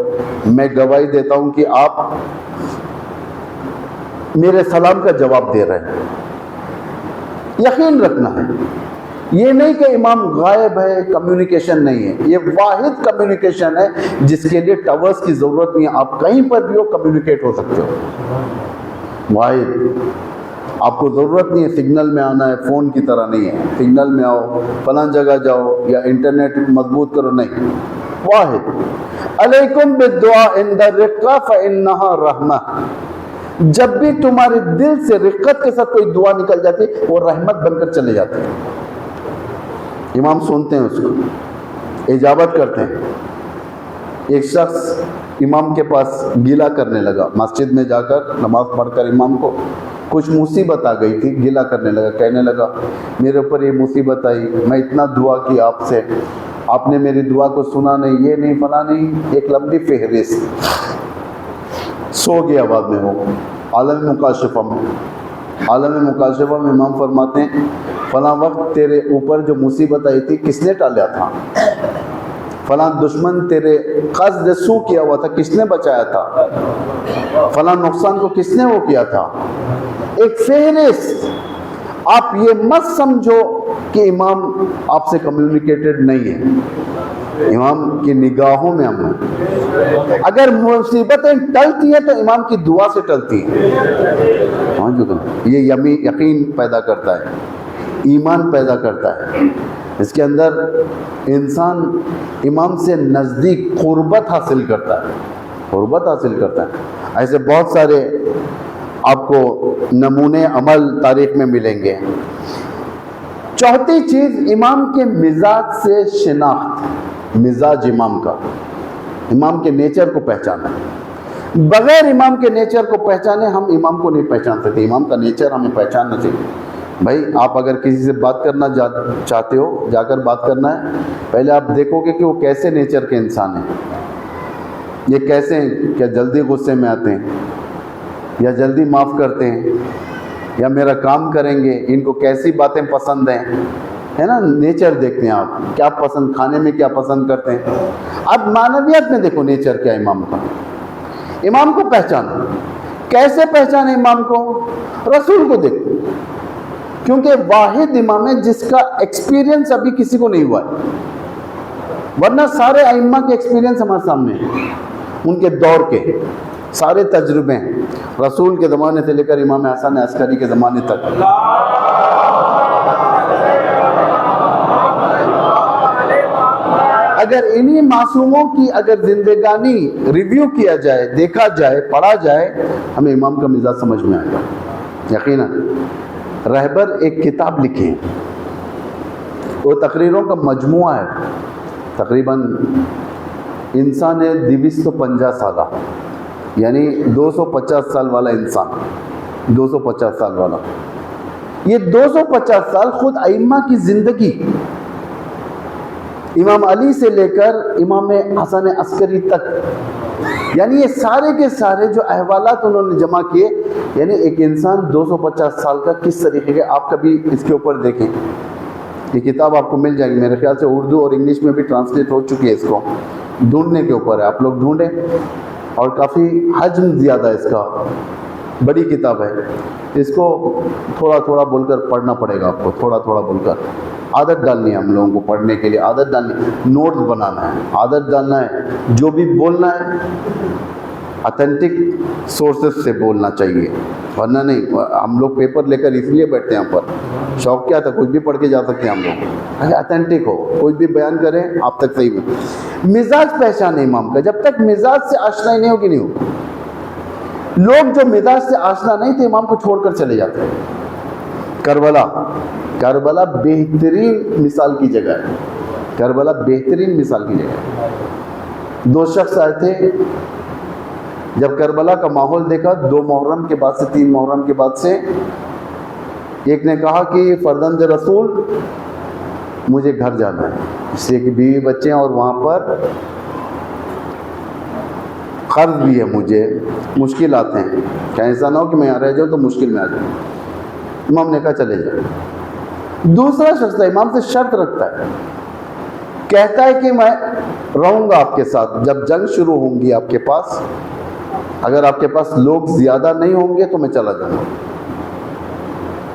میں گواہی دیتا ہوں کہ آپ میرے سلام کا جواب دے رہے ہیں. یقین رکھنا ہے, یہ نہیں کہ امام غائب ہے, کمیونیکیشن نہیں ہے. یہ واحد کمیونیکیشن ہے جس کے لیے ٹاورز کی ضرورت نہیں ہے, آپ کہیں پر بھی ہو کمیونیکیٹ ہو سکتے ہو. واحد, آپ کو ضرورت نہیں ہے سگنل میں آنا ہے, فون کی طرح نہیں ہے سگنل میں آؤ, فلاں جگہ جاؤ یا انٹرنیٹ مضبوط کرو, نہیں. واحد. علیکم بالدعاء عند الرقہ فإنہا رحمہ, جب بھی تمہارے دل سے رقت کے ساتھ کوئی دعا نکل جاتی وہ رحمت بن کر چلے جاتے ہیں. امام سنتے ہیں, اس کو اجابت کرتے ہیں. ایک شخص امام کے پاس گلہ کرنے لگا, مسجد میں جا کر نماز پڑھ کر امام کو کچھ مصیبت آ گئی تھی, گلہ کرنے لگا, کہنے لگا میرے اوپر یہ مصیبت آئی, میں اتنا دعا کی آپ سے, آپ نے میری دعا کو سنا نہیں, یہ نہیں فلاں نہیں, ایک لمبی فہرست. سو گیا بعد میں. وہ عالم مکاشفہ میں امام فرماتے ہیں فلاں وقت تیرے اوپر جو مصیبت آئی تھی کس نے ٹالیا تھا, فلاں دشمن تیرے قصد سو کیا ہوا تھا کس نے بچایا تھا, فلاں نقصان کو کس نے وہ کیا تھا. ایک فہرست. آپ یہ مت سمجھو کہ امام آپ سے کمیونیکیٹڈ نہیں ہے, امام کی نگاہوں میں ہم ہیں. اگر مصیبتیں ٹلتی ہیں تو امام کی دعا سے ٹلتی ہیں. یہ یقین پیدا کرتا ہے, ایمان پیدا کرتا ہے. اس کے اندر انسان امام سے نزدیک قربت حاصل کرتا ہے. ایسے بہت سارے آپ کو نمونے عمل تاریخ میں ملیں گے. چوتھی چیز امام کے مزاج سے شناخت, مزاج امام کا, امام کے نیچر کو پہچانا. بغیر امام کے نیچر کو پہچانے ہم امام کو نہیں پہچان سکتے. امام کا نیچر ہمیں پہچاننا چاہیے. بھائی آپ اگر کسی سے بات کرنا چاہتے ہو، جا کر بات کرنا ہے، پہلے آپ دیکھو گے کہ وہ کیسے نیچر کے انسان ہیں، یہ کیسے ہیں، کیا جلدی غصے میں آتے ہیں یا جلدی معاف کرتے ہیں یا میرا کام کریں گے، ان کو کیسی باتیں پسند ہیں، ہے نا. نیچر دیکھتے ہیں آپ، کیا پسند، کھانے میں کیا پسند کرتے ہیں. اب معنویات میں دیکھو نیچر کیا امام کا. امام کو پہچانو. کیسے پہچانے امام کو؟ رسول کو دیکھو، کیونکہ واحد امام ہے جس کا ایکسپیرینس ابھی کسی کو نہیں ہوا ہے، ورنہ سارے ائمہ کے ایکسپیرینس ہمارے سامنے ہیں، ان کے دور کے سارے تجربے ہیں، رسول کے زمانے سے لے کر امام حسن عسکری کے زمانے تک. اگر انہی معصوموں کی اگر زندگانی ریویو کیا جائے، دیکھا جائے، پڑھا جائے، ہمیں امام کا مزاج سمجھ میں آئے گا یقیناً. رہبر ایک کتاب لکھی ہے، وہ تقریروں کا مجموعہ ہے، تقریباً انسان ہے 250 سالہ، یعنی 250 سال والا انسان، 250 سال والا. یہ 250 سال خود ائمہ کی زندگی، امام علی سے لے کر امام حسن عسکری تک، یعنی یہ سارے کے سارے جو احوالات انہوں نے جمع کیے، یعنی ایک انسان 250 سال کا کس طریقے کے. آپ کبھی اس کے اوپر دیکھیں، یہ کتاب آپ کو مل جائے گی، میرے خیال سے اردو اور انگلش میں بھی ٹرانسلیٹ ہو چکی ہے. اس کو ڈھونڈنے کے اوپر ہے، آپ لوگ ڈھونڈیں. اور کافی حجم زیادہ ہے اس کا، بڑی کتاب ہے. اس کو تھوڑا تھوڑا بول کر پڑھنا پڑے گا آپ کو، تھوڑا تھوڑا بول کر. عادت ڈالنی ہے ہم لوگوں کو پڑھنے کے لیے، عادت ڈالنی ہے، نوٹس بنانا ہے، عادت ڈالنا ہے. جو بھی بولنا ہے اتھینٹک سورسز سے بولنا چاہیے، ورنہ نہیں. ہم لوگ پیپر لے کر اس لیے بیٹھتے ہیں یہاں پر، شوق کیا تھا، کچھ بھی پڑھ کے جا سکتے ہیں ہم لوگ. اگر اتھینٹک ہو، کوئی بھی بیان کریں آپ تک صحیح میں. مزاج پہچانے امام کا، جب تک مزاج سے آشنائی نہیں ہوگی نہیں ہوگی. لوگ جو مزاج سے آشنا نہیں تھے امام کو چھوڑ کر چلے جاتے ہیں. کربلا بہترین مثال کی جگہ ہے. کربلا بہترین مثال کی جگہ ہے. 2 شخص آئے تھے، جب کربلا کا ماحول دیکھا 2 محرم کے بعد سے 3 محرم کے بعد سے، ایک نے کہا کہ فرزند رسول مجھے گھر جانا ہے، اس لیے کہ بیوی بچے ہیں اور وہاں پر قرض بھی ہے، مجھے مشکلات ہیں، کیا ایسا نہ ہو کہ میں یہاں رہ جاؤں تو مشکل میں آ جاؤں. امام نے کہا چلے جاؤ. دوسرا شخص امام سے شرط رکھتا ہے، کہتا ہے کہ میں رہوں گا آپ کے ساتھ، جب جنگ شروع ہوں گی آپ کے پاس، اگر آپ کے پاس لوگ زیادہ نہیں ہوں گے تو میں چلا جاؤں گا.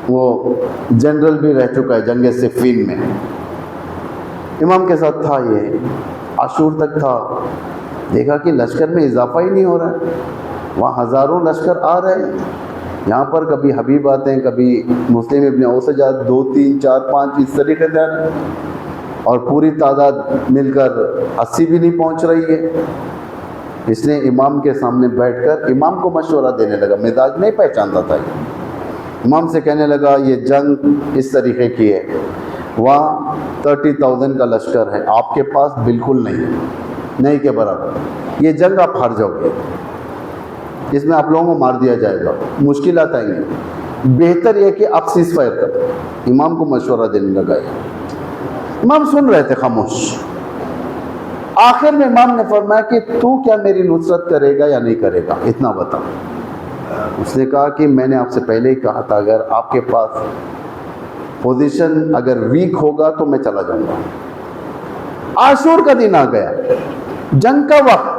وہ جنرل بھی رہ چکا ہے جنگ صفین میں. امام کے ساتھ تھا، یہ عاشور تک تھا. دیکھا کہ لشکر میں اضافہ ہی نہیں ہو رہا ہے، وہاں ہزاروں لشکر آ رہے ہیں. یہاں پر کبھی حبیب آتے ہیں، کبھی مسلم ابن اوسجاد 2 3 4 5 اس طریقے سے، اور پوری تعداد مل کر 80 بھی نہیں پہنچ رہی ہے. اس نے امام کے سامنے بیٹھ کر امام کو مشورہ دینے لگا. مزاج نہیں پہچانتا تھا. امام سے کہنے لگا یہ جنگ اس طریقے کی ہے، وہاں 30,000 کا لشکر ہے، آپ کے پاس بالکل نہیں ہے، نہیں کے برابر. یہ جنگ آپ ہار جاؤ گے، اس میں آپ لوگوں کو مار دیا جائے گا، مشکلات آئیں گے. بہتر یہ کہ آپ سیز فائر کرو. امام کو مشورہ دینے لگا. امام سن رہے تھے خاموش. آخر میں امام نے فرمایا کہ تو کیا میری نصرت کرے گا یا نہیں کرے گا، اتنا بتا. اس نے کہا کہ میں نے آپ سے پہلے ہی کہا تھا، اگر آپ کے پاس پوزیشن اگر ویک ہوگا تو میں چلا جاؤں گا. عاشور کا دن آ گیا، جنگ کا وقت.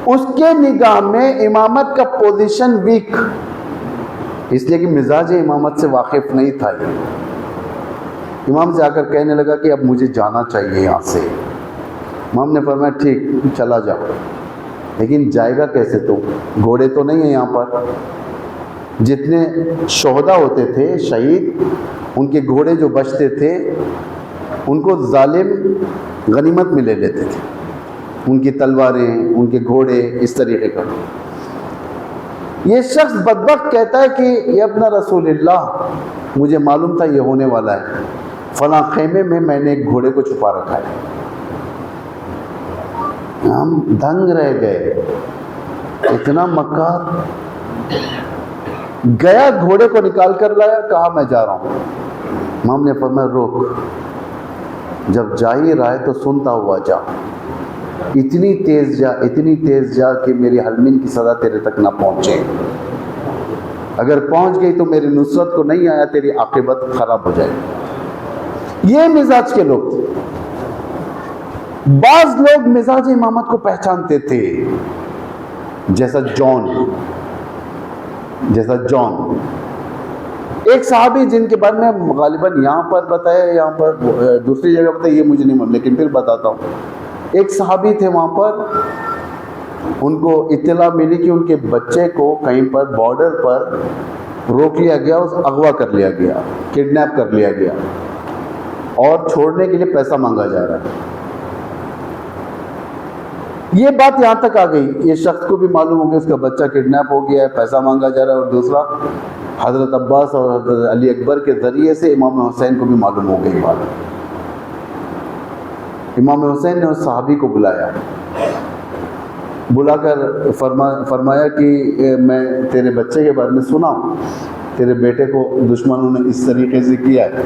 اس کے نگاہ میں امامت کا پوزیشن ویک، اس لیے کہ مزاج امامت سے واقف نہیں تھا. امام سے آ کر کہنے لگا کہ اب مجھے جانا چاہیے یہاں سے. امام نے فرمایا ٹھیک چلا جاؤ، لیکن جائے گا کیسے؟ تو گھوڑے تو نہیں ہیں یہاں پر. جتنے شہداء ہوتے تھے شہید، ان کے گھوڑے جو بچتے تھے ان کو ظالم غنیمت میں لے لیتے تھے، ان کی تلواریں، ان کے گھوڑے، اس طریقے کا. یہ شخص بدبخت کہتا ہے کہ یہ ابن رسول اللہ، مجھے معلوم تھا یہ ہونے والا ہے، فلاں خیمے میں میں نے ایک گھوڑے کو چھپا رکھا ہے. ہم دنگ رہ گئے، اتنا مکار. گیا گھوڑے کو نکال کر لایا، کہا میں جا رہا ہوں. امام نے فرمایا روک، جب جا ہی رہا ہے تو سنتا ہوا جا، اتنی تیز جا، اتنی تیز جا کہ میری حلمین کی صدا تیرے تک نہ پہنچے. اگر پہنچ گئی تو میری نصرت کو نہیں آیا، تیری عاقبت خراب ہو جائے. یہ مزاج کے لوگ تھے. بعض لوگ مزاج امامت کو پہچانتے تھے، جیسا جون. ایک صحابی جن کے بارے میں غالباً یہاں پر بتایا، یہاں پر دوسری جگہ بتایا، یہ مجھے نہیں معلوم، لیکن پھر بتاتا ہوں. ایک صحابی تھے وہاں پر، ان کو اطلاع ملی کہ ان کے بچے کو کہیں پر بارڈر پر روک لیا گیا، اغوا کر لیا گیا، کڈنیپ کر لیا گیا، اور چھوڑنے کے لیے پیسہ مانگا جا رہا ہے. یہ بات یہاں تک آ گئی، یہ شخص کو بھی معلوم ہو گیا اس کا بچہ کڈنیپ ہو گیا ہے، پیسہ مانگا جا رہا ہے. اور دوسرا حضرت عباس اور حضرت علی اکبر کے ذریعے سے امام حسین کو بھی معلوم ہو گئی بات. امام حسین نے اس صحابی کو بلا کر فرمایا کہ میں تیرے بچے کے بارے میں سنا ہوں، تیرے بیٹے کو دشمنوں نے اس طریقے سے کیا ہے،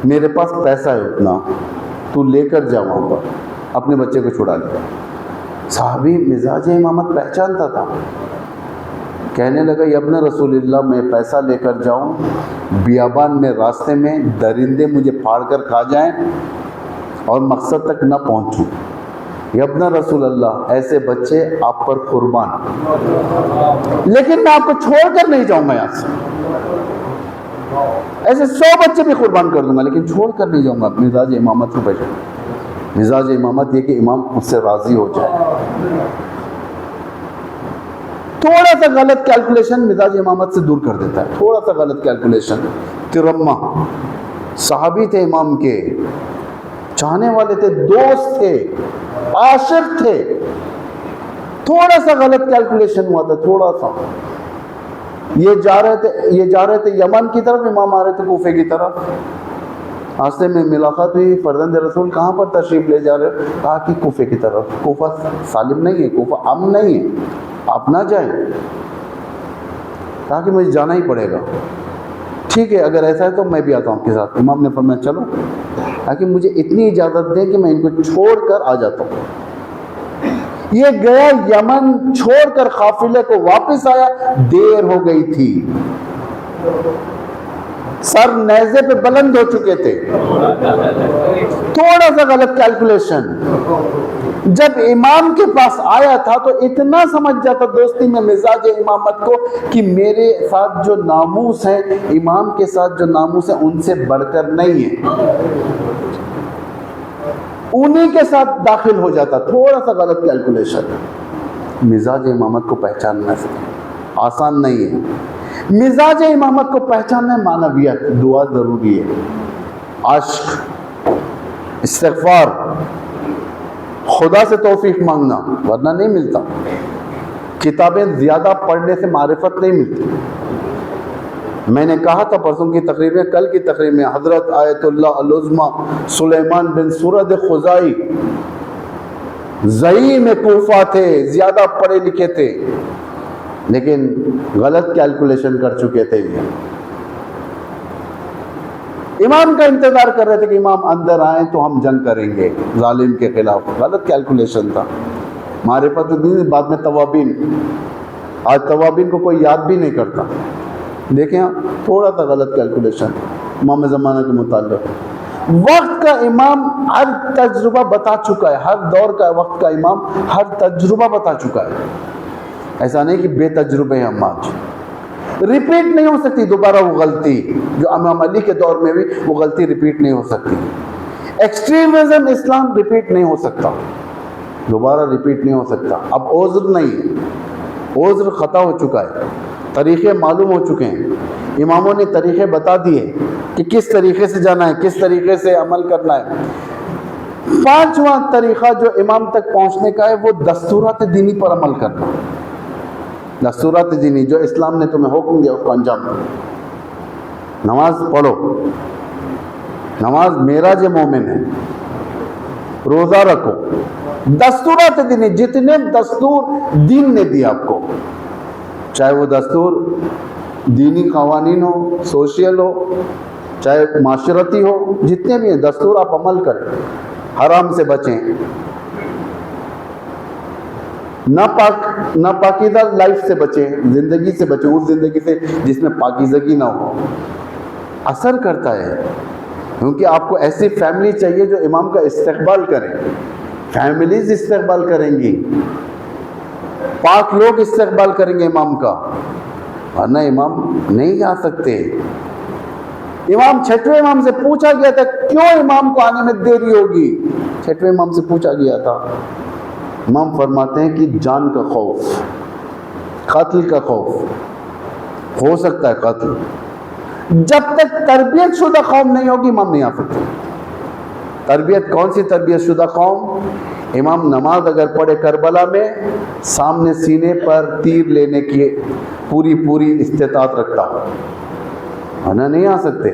میرے پاس پیسہ ہے اتنا، تو لے کر جا وہاں پر، اپنے بچے کو چھڑا لیا. صحابی مزاج امامت پہچانتا تھا. کہنے لگا یا ابن رسول اللہ، میں پیسہ لے کر جاؤں، بیابان میں راستے میں درندے مجھے پھاڑ کر کھا جائیں اور مقصد تک نہ پہنچوں. یا ابن رسول اللہ، ایسے بچے آپ پر قربان، لیکن میں آپ کو چھوڑ کر نہیں جاؤں گا یہاں سے. ایسے 100 بچے بھی قربان کر دوں گا، لیکن چھوڑ کر نہیں جاؤں گا. مزاج امامت کو پہچان. مزاج امامت یہ کہ امام اس سے راضی ہو جائے. تھوڑا سا غلط کیلکولیشن مزاج امامت سے دور کر دیتا ہے. تھوڑا سا غلط کیلکولیشن. کرمہ صحابی تھے، امام کے چاہنے والے تھے، دوست تھے، عاشق تھے. تھوڑا سا غلط کیلکولیشن ہوا تھا، تھوڑا سا. یہ جا رہے تھے یمن کی طرف، امام آ رہے تھے کوفے کی طرف. راستے میں ملاقات ہوئی، فرزند رسول کہاں پر تشریف لے جا رہے؟ کہا کہ کوفے کی طرف. کوفہ سالم نہیں ہے، کوفہ امن نہیں ہے، آپ نہ جائیں. کہا کہ مجھے جانا ہی پڑے گا. ٹھیک ہے، اگر ایسا ہے تو میں بھی آتا ہوں آپ کے ساتھ. امام نے فرمایا چلو، تاکہ مجھے اتنی اجازت دیں کہ میں ان کو چھوڑ کر آ جاتا ہوں. یہ گیا یمن، چھوڑ کر قافلے کو واپس آیا، دیر ہو گئی تھی، سر نیزے پہ بلند ہو چکے تھے. تھوڑا سا غلط کیلکولیشن. جب امام کے پاس آیا تھا تو اتنا سمجھ جاتا دوستی میں مزاج امامت کو کہ میرے ساتھ جو ناموس ہیں، امام کے ساتھ جو ناموس ہیں، ان سے بڑھ کر نہیں ہے، انہی کے ساتھ داخل ہو جاتا. تھوڑا سا غلط کیلکولیشن. مزاج امامت کو پہچاننا آسان نہیں ہے. مزاج امامت کو پہچاننا معنویت، دعا ضروری ہے، عشق، استغفار، خدا سے توفیق مانگنا، ورنہ نہیں ملتا. کتابیں زیادہ پڑھنے سے معرفت نہیں ملتی. میں نے کہا تھا پرسوں کی تقریر میں، کل کی تقریر میں، حضرت آیت اللہ العظمہ سلیمان بن سورد خزائی زعیم کوفہ تھے، زیادہ پڑھے لکھے تھے، لیکن غلط کیلکولیشن کر چکے تھے. امام کا انتظار کر رہے تھے کہ امام اندر آئیں تو ہم جنگ کریں گے ظالم کے خلاف. غلط کیلکولیشن تھا. معرفت الدین بعد میں توابین. آج توابین کو کوئی یاد بھی نہیں کرتا. دیکھیں تھوڑا سا غلط کیلکولیشن امام زمانہ کے متعلق. وقت کا امام ہر تجربہ بتا چکا ہے، ہر دور کا وقت کا امام ہر تجربہ بتا چکا ہے. ایسا نہیں کہ بے تجربے ہیں ہم آج. ریپیٹ نہیں ہو سکتی دوبارہ وہ غلطی جو امام علی کے دور میں بھی، وہ غلطی ریپیٹ نہیں ہو سکتی. ایکسٹریمزم اسلام ریپیٹ نہیں ہو سکتا، دوبارہ ریپیٹ نہیں ہو سکتا. اب عذر نہیں ہے، عذر خطا ہو چکا ہے. طریقے معلوم ہو چکے ہیں، اماموں نے طریقے بتا دیے کہ کس طریقے سے جانا ہے، کس طریقے سے عمل کرنا ہے. 5واں طریقہ جو امام تک پہنچنے کا ہے وہ دستورات دینی پر عمل کرنا. دستورات دینی جو اسلام نے تمہیں حکم دیا اس کو انجام دو. نماز پڑھو، نماز معراج مومن ہے. روزہ رکھو، دستورات دینی، جتنے دستور دین نے دیا آپ کو، چاہے وہ دستور دینی قوانین ہو، سوشل ہو، چاہے معاشرتی ہو، جتنے بھی ہیں دستور آپ عمل کریں، حرام سے بچیں، ناپاکیزہ لائف سے بچیں، زندگی سے بچیں، اس زندگی سے جس میں پاکیزگی نہ ہو۔ اثر کرتا ہے، کیونکہ آپ کو ایسی فیملی چاہیے جو امام کا استقبال کریں، فیملیز استقبال کریں گی، پاک لوگ استقبال کریں گے امام کا، ورنہ امام نہیں آ سکتے۔ امام چھٹویں امام سے پوچھا گیا تھا کیوں امام کو آنے میں دیری ہوگی، چھٹویں امام سے پوچھا گیا تھا، امام فرماتے ہیں کہ جان کا خوف، قتل کا خوف، ہو سکتا ہے قتل، جب تک تربیت شدہ قوم نہیں ہوگی امام نہیں آ سکتے۔ تربیت کون سی تربیت شدہ قوم؟ امام نماز اگر پڑھے کربلا میں، سامنے سینے پر تیر لینے کی پوری استطاعت رکھتا ہو، ورنہ نہیں آ سکتے۔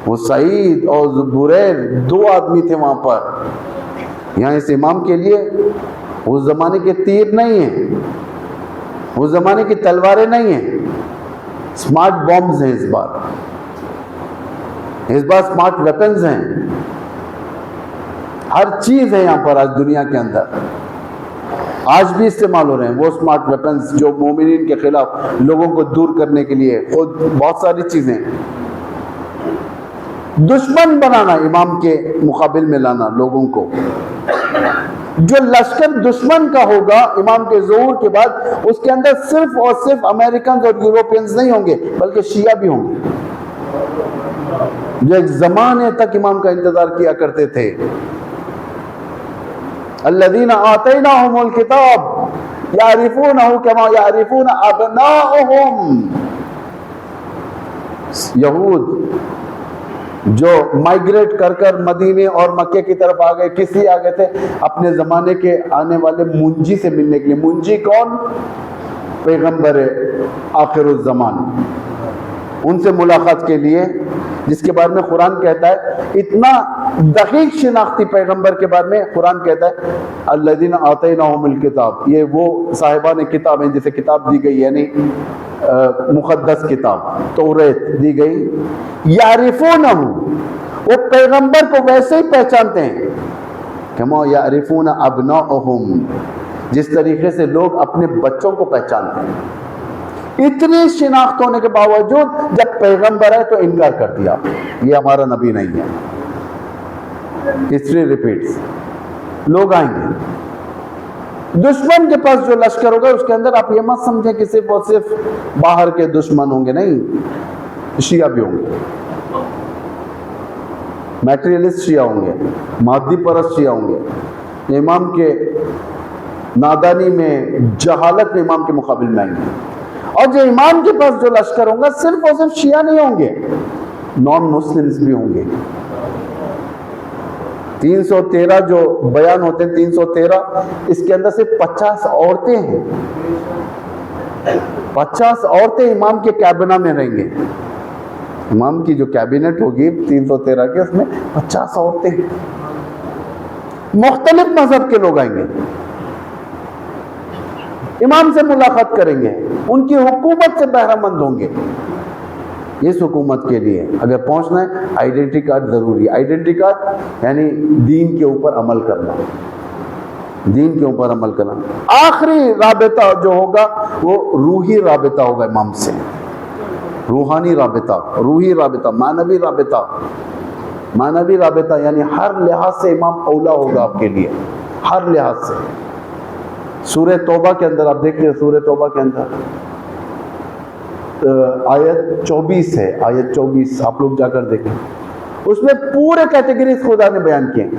وہ سعید اور زبیر 2 آدمی تھے وہاں پر، یہاں اس امام کے لیے اس زمانے کے تیر نہیں ہیں، اس زمانے کی تلواریں نہیں ہیں، اسمارٹ بامز ہیں، اس بار اسمارٹ ویپنز ہیں، ہر چیز ہے یہاں پر آج دنیا کے اندر، آج بھی استعمال ہو رہے ہیں وہ اسمارٹ ویپنز جو مومنین کے خلاف لوگوں کو دور کرنے کے لیے، خود بہت ساری چیزیں، دشمن بنانا، امام کے مقابل میں لانا لوگوں کو۔ جو لشکر دشمن کا ہوگا امام کے ظہور کے بعد، اس کے اندر صرف اور صرف امریکنز اور یوروپینز نہیں ہوں گے بلکہ شیعہ بھی ہوں گے، جو ایک زمانے تک امام کا انتظار کیا کرتے تھے۔ الذین آتیناہم الکتاب یعرفونہ کما یعرفون ابناءہم، یہود جو مائگریٹ کر مدینے اور مکے کی طرف آ گئے، کس لیے آ گئے تھے؟ اپنے زمانے کے آنے والے منجی سے ملنے کے لیے۔ منجی کون؟ پیغمبر آخر الزمان، ان سے ملاقات کے لیے، جس کے بارے میں قرآن کہتا ہے، اتنا دقیق شناختی پیغمبر کے بارے میں قرآن کہتا ہے الذین آتیناہم الکتاب، یہ وہ صاحبان کتاب ہیں جسے کتاب دی گئی، یعنی مقدس کتاب توریت دی گئی، یعرفونہ، وہ پیغمبر کو ویسے ہی پہچانتے ہیں کما یعرفون ابناءہم، جس طریقے سے لوگ اپنے بچوں کو پہچانتے ہیں۔ اتنی شناخت ہونے کے باوجود جب پیغمبر ہے تو انکار کر دیا، یہ ہمارا نبی نہیں ہے۔ ہسٹری ریپیٹس، لوگ آئیں گے، دشمن کے پاس جو لشکر ہوگا اس کے اندر آپ یہ مت سمجھیں کہ صرف اور صرف باہر کے دشمن ہوں گے، نہیں، شیعہ بھی ہوں گے، میٹریلسٹ شیعہ ہوں گے، مادی پرست شیعہ ہوں گے، امام کے نادانی میں، جہالت میں امام کے مقابل میں آئیں گے۔ اور جو امام کے پاس جو لشکر ہوگا صرف اور صرف شیعہ نہیں ہوں گے، نان مسلمز بھی ہوں گے۔ 313 جو بیان ہوتے ہیں، 313، اس کے اندر سے 50 عورتیں ہیں، 50 عورتیں امام کے کابینہ میں رہیں گے۔ امام کی جو کابینٹ ہوگی 313 کے، اس میں 50 عورتیں ہیں، مختلف مذہب کے لوگ آئیں گے، امام سے ملاقات کریں گے، ان کی حکومت سے بہرہ مند ہوں گے۔ اس حکومت کے لیے اگر پہنچنا ہے آئیڈینٹی کارڈ ضروری ہے۔ آئیڈینٹی کارڈ یعنی دین کے اوپر عمل کرنا، دین کے اوپر عمل کرنا۔ آخری رابطہ جو ہوگا وہ روحی رابطہ ہوگا امام سے، روحانی رابطہ، روحی رابطہ، معنوی رابطہ، معنوی رابطہ، یعنی ہر لحاظ سے امام اولا ہوگا آپ کے لیے، ہر لحاظ سے۔ سورہ توبہ کے اندر آپ دیکھ لیں، سورہ توبہ کے اندر آیت 24 ہے، آیت 24 آپ لوگ جا کر دیکھیں، اس میں پورے کیٹیگریز خدا نے بیان کیے ہیں۔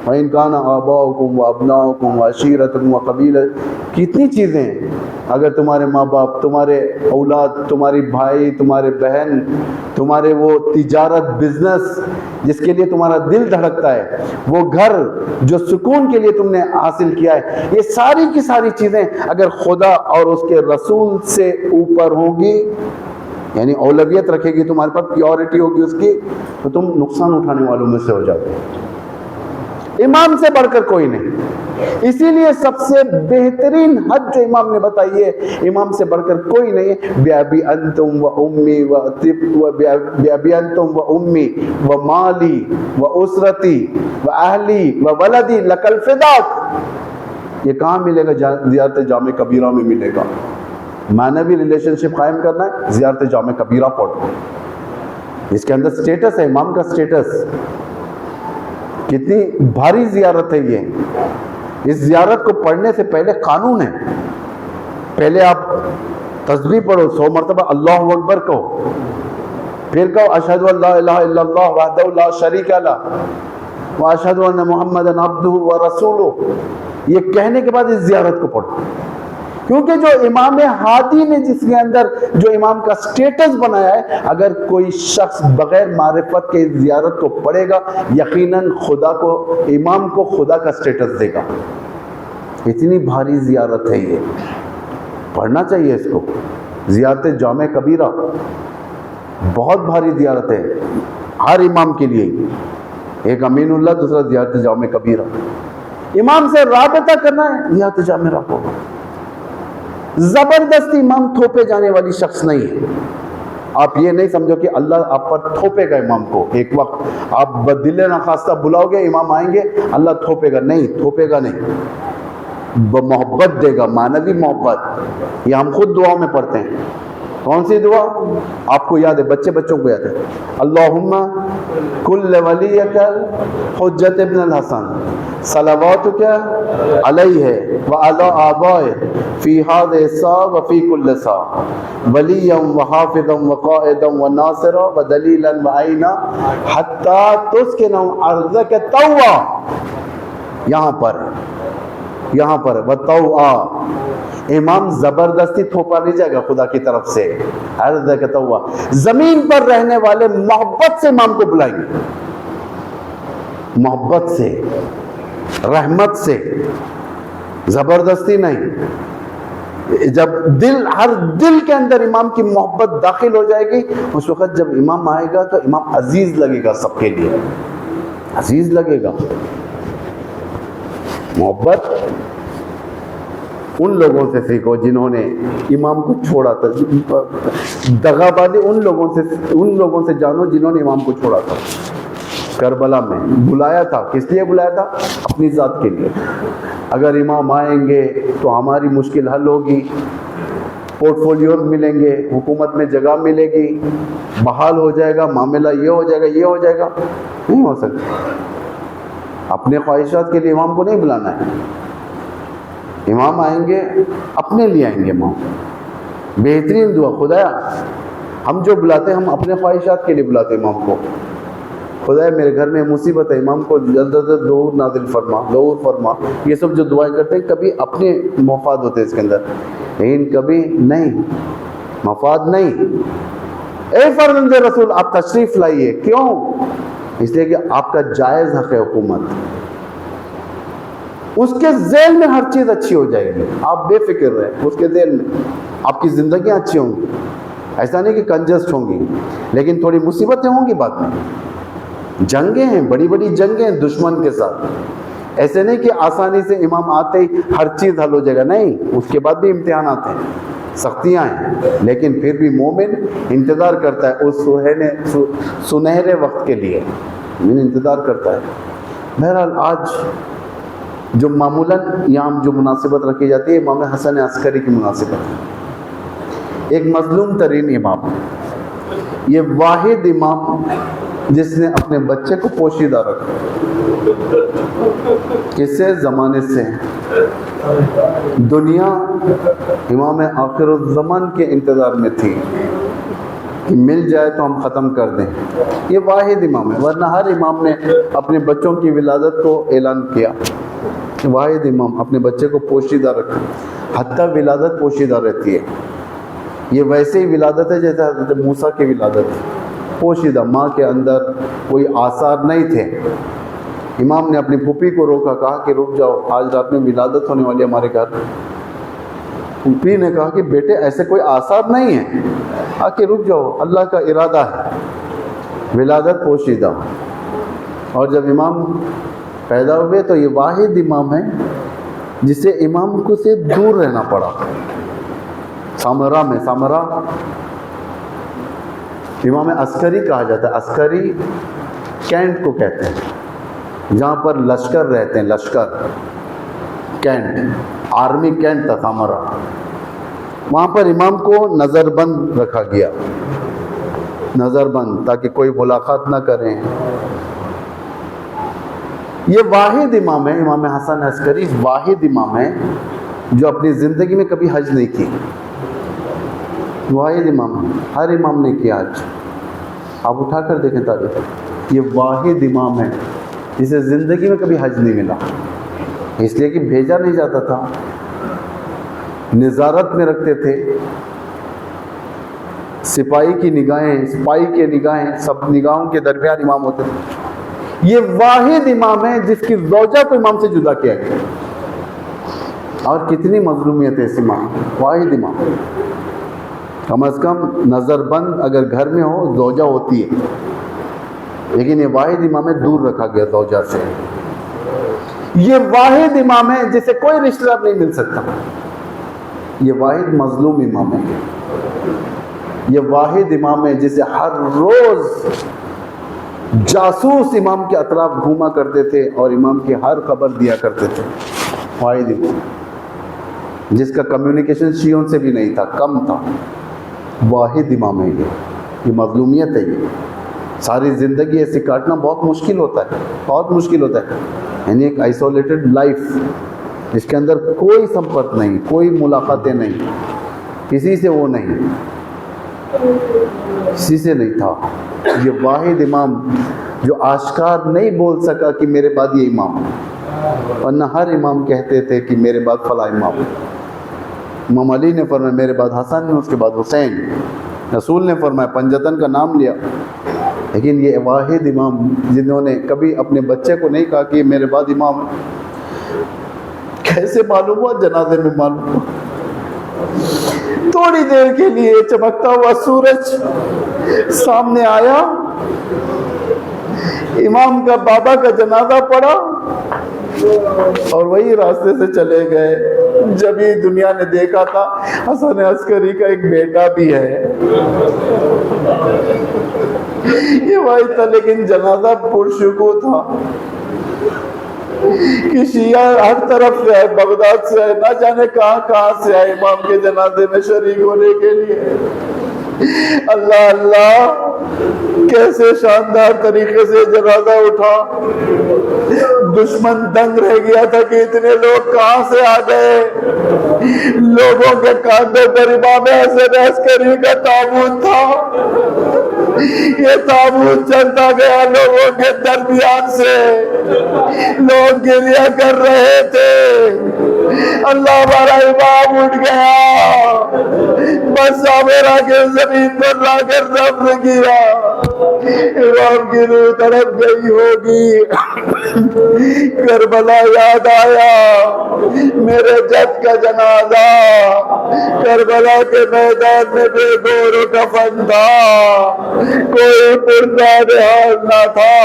وَإِنْ كَانَ آبَاؤُكُمْ وَأَبْنَاؤُكُمْ وَعَشِيرَتُكُمْ وَقَبِيلَةٌ، کتنی چیزیں ہیں، اگر تمہارے ماں باپ، تمہارے اولاد، تمہاری بھائی، تمہارے بہن، تمہارے وہ تجارت، بزنس جس کے لیے تمہارا دل دھڑکتا ہے، وہ گھر جو سکون کے لیے تم نے حاصل کیا ہے، یہ ساری کی ساری چیزیں اگر خدا اور اس کے رسول سے اوپر ہوگی، یعنی اولویت رکھے گی، تمہارے پاس پیورٹی ہوگی اس کی، تو تم نقصان اٹھانے والوں میں سے ہو جاتے ہیں۔ امام سے بڑھ کر کوئی نہیں. اسی لیے سب سے بہترین حج جو امام نے بتائی ہے, امام سے بڑھ کر کوئی نہیں ہے. بِأَبِي أَنْتُمْ وَأُمِّي بِأَبِي أَنْتُمْ وَأُمِّي وَمَالِي وَأُسْرَتِي وَأَهْلِي وَوَلَدِي لَكَ الْفِدَاءُ. یہ کہاں ملے گا؟ زیارت جامع کبیرہ میں ملے گا. معنوی ریلیشن شپ قائم کرنا ہے, زیارت جامع کبیرہ پڑھو. اس کے اندر سٹیٹس ہے, امام کا سٹیٹس. کتنی بھاری زیارت ہے یہ. اس زیارت کو پڑھنے سے پہلے قانون ہے. پہلے آپ تسبیح پڑھو, 100 مرتبہ اللہ اکبر کہو, پھر کہو اشہد ان لا الہ الا اللہ وحدہ لا شریک لہ واشہد ان محمدا عبدہ ورسولہ. یہ کہنے کے بعد اس زیارت کو پڑھو, کیونکہ جو امام ہادی نے جس کے اندر جو امام کا سٹیٹس بنایا ہے, اگر کوئی شخص بغیر معرفت کے زیارت کو پڑھے گا, یقیناً خدا کو, امام کو خدا کا سٹیٹس دے گا. اتنی بھاری زیارت ہے یہ, پڑھنا چاہیے اس کو. زیارت جامع کبیرہ بہت بھاری زیارت ہے ہر امام کے لیے. ایک امین اللہ, دوسرا زیارت جامع کبیرہ. امام سے رابطہ کرنا ہے, زیارت جامع رکھو. زبردستی امام تھوپے جانے والی شخص نہیں ہے. آپ یہ نہیں سمجھو کہ اللہ آپ پر تھوپے گا امام کو. ایک وقت آپ بدل نخواستہ بلاؤ گے, امام آئیں گے, اللہ تھوپے گا نہیں, تھوپے گا نہیں. محبت دے گا, معنوی محبت. یہ ہم خود دعاؤں میں پڑھتے ہیں. کون سی دعا آپ کو یاد ہے؟ بچوں کو یاد ہے. اللہم کل ولیک حجت ابن الحسن صلواتک علیہ وعلی آبائہ فی ہذہ الساعہ وفی کل ساعہ ولیا وحافظا وقائدا وناصرا ودلیلا وعینا حتی تسکن ارضک طوعا. یہاں پر وطوعا. امام زبردستی تھوپا نہیں جائے گا خدا کی طرف سے. عرض کہتا ہوا زمین پر رہنے والے محبت سے امام کو بلائیں گے, محبت سے, رحمت سے, زبردستی نہیں. جب ہر دل کے اندر امام کی محبت داخل ہو جائے گی, اس وقت جب امام آئے گا تو امام عزیز لگے گا, سب کے لیے عزیز لگے گا. محبت ان لوگوں سے سیکھو جنہوں نے امام کو چھوڑا تھا. دغا بازی ان لوگوں سے جانو جنہوں نے امام کو چھوڑا تھا. کربلا میں بلایا تھا, کس لیے بلایا تھا؟ اپنی ذات کے لیے. اگر امام آئیں گے تو ہماری مشکل حل ہوگی, پورٹ فولیوز ملیں گے, حکومت میں جگہ ملے گی, بحال ہو جائے گا, معاملہ یہ ہو جائے گا. نہیں ہو سکتا. اپنے خواہشات کے لیے امام کو نہیں بلانا ہے. امام آئیں گے اپنے لیے آئیں گے. امام بہترین دعا, خدایا ہم جو بلاتے ہیں ہم اپنے خواہشات کے لیے بلاتے ہیں امام کو. خدایا میرے گھر میں مصیبت ہے, امام کو جلد از جلد ظہور نازل فرما, ظہور فرما. یہ سب جو دعائیں کرتے ہیں کبھی اپنے مفاد ہوتے ہیں اس کے اندر, لیکن کبھی نہیں, مفاد نہیں. اے فرزند رسول آپ تشریف لائیے. کیوں؟ اس لیے کہ آپ کا جائز حق ہے حکومت. اس کے ذہن میں ہر چیز اچھی ہو جائے گی, آپ بے فکر رہیں. اس کے ذہن میں آپ کی زندگیاں اچھی ہوں گی. ایسا نہیں کہ کنجسٹ ہوں گی, لیکن تھوڑی مصیبتیں ہوں گی بعد میں. جنگیں ہیں, بڑی بڑی جنگیں ہیں دشمن کے ساتھ. ایسے نہیں کہ آسانی سے امام آتے ہی ہر چیز حل ہو جائے گا, نہیں. اس کے بعد بھی امتحانات ہیں, سختیاں ہیں, لیکن پھر بھی مومن انتظار کرتا ہے اس سنہرے وقت کے لیے. مومن انتظار کرتا ہے. بہرحال آج جو معمولاً یہاں جو مناسبت رکھی جاتی ہے امام حسن عسکری کی مناسبت ہے. ایک مظلوم ترین امام, یہ واحد امام جس نے اپنے بچے کو پوشیدہ رکھا. کس سے؟ زمانے سے. دنیا امام آخر الزمان کے انتظار میں تھی کہ مل جائے تو ہم ختم کر دیں. یہ واحد امام ہے, ورنہ ہر امام نے اپنے بچوں کی ولادت کو اعلان کیا. واحد امام اپنے بچے کو پوشیدہ رکھا, حتیٰ ولادت پوشیدہ رہتی ہے. یہ ویسے ہی ولادت ہے جیسے حضرت موسیٰ کی ولادت ہے, پوشیدہ. ماں کے اندر کوئی آثار نہیں تھے. امام نے اپنی پھوپھی کو روکا, کہا کہ رک جاؤ, آج رات میں ولادت ہونے والی ہمارے گھر. پھوپھی نے کہا کہ بیٹے ایسے کوئی آثار نہیں ہیں, کہا کہ رک جاؤ, اللہ کا ارادہ ہے. ولادت پوشیدہ. اور جب امام پیدا ہوئے تو یہ واحد امام ہے جسے امام کو سے دور رہنا پڑا. سامرا میں، سامرا امام عسکری کہا جاتا ہے. عسکری کینٹ کو کہتے ہیں جہاں پر لشکر رہتے ہیں، لشکر کینٹ، آرمی کینٹ تھا سامرا. وہاں پر امام کو نظر بند رکھا گیا، نظر بند، تاکہ کوئی ملاقات نہ کریں. یہ واحد امام ہے، امام حسن عسکری واحد امام ہے جو اپنی زندگی میں کبھی حج نہیں کی. واحد امام ہے، ہر امام نے کیا حج. آپ اٹھا کر دیکھیں تاریخ. یہ واحد امام ہے جسے زندگی میں کبھی حج نہیں ملا، اس لیے کہ بھیجا نہیں جاتا تھا. نظارت میں رکھتے تھے، سپاہی کی نگاہیں، سپاہی کے نگاہیں، سب نگاہوں کے درمیان امام ہوتے تھے. یہ واحد امام ہے جس کی زوجہ کو امام سے جدا کیا گیا. اور کتنی مظلومیت ہے اس امام. واحد امام، کم از کم نظر بند اگر گھر میں ہو زوجہ ہوتی ہے، لیکن یہ واحد امام ہے، دور رکھا گیا زوجہ سے. یہ واحد امام ہے جسے کوئی رشتہ دار نہیں مل سکتا. یہ واحد مظلوم امام ہے. یہ واحد امام ہے جسے ہر روز جاسوس امام کے اطراف گھوما کرتے تھے اور امام کی ہر خبر دیا کرتے تھے. واحد امام جس کا کمیونیکیشن شیعوں سے بھی نہیں تھا، کم تھا. واحد امام ہے. یہ مظلومیت ہے. یہ ساری زندگی ایسے کاٹنا بہت مشکل ہوتا ہے، بہت مشکل ہوتا ہے. یعنی ایک آئسولیٹڈ لائف جس کے اندر کوئی سمپرک نہیں، کوئی ملاقاتیں نہیں، کسی سے وہ نہیں، کسی سے نہیں تھا. یہ واحد امام جو آشکار نہیں بول سکا کہ میرے بعد یہ امام ہے، ورنہ ہر امام کہتے تھے کہ میرے بعد فلاں امام ہے. امام علی نے فرمایا میرے بعد حسن ہے، اس کے بعد حسین. رسول نے فرمایا پنجتن کا نام لیا. لیکن یہ واحد امام جنہوں نے کبھی اپنے بچے کو نہیں کہا کہ میرے بعد امام ہے. کیسے معلوم ہوا؟ جنازے میں معلوم ہوا. تھوڑی دیر کے لیے چمکتا ہوا سورج سامنے آیا، امام کا بابا کا جنازہ پڑا اور وہی راستے سے چلے گئے. جب ہی دنیا نے دیکھا تھا حسن عسکری کا ایک بیٹا بھی ہے. یہ وہی تھا، لیکن جنازہ پرشکوہ تھا کہ شیعہ ہر طرف سے آئے، بغداد سے آئے، نہ جانے کہاں کہاں سے آئے امام کے جنازے میں شریک ہونے کے لیے. اللہ اللہ، کیسے شاندار طریقے سے جنازہ اٹھا. دشمن دنگ رہ گیا تھا کہ اتنے لوگ کہاں سے آ گئے. لوگوں کے کاندھوں پر امام حسن عسکری کا تابوت تھا. یہ تابوت چلتا گیا لوگوں کے درمیان سے، لوگ گریہ کر رہے تھے. اللہ ہمارا امام اٹھ گیا، بس میرا کے زمین پر لا کر دفن کیا. امام کی روح تڑپ گئی ہوگی. کربلا یاد آیا، میرے جد کا جنازہ کربلا کے میدان میں بے گور و کفن تھا، کوئی پردہ نہاد نہ تھا،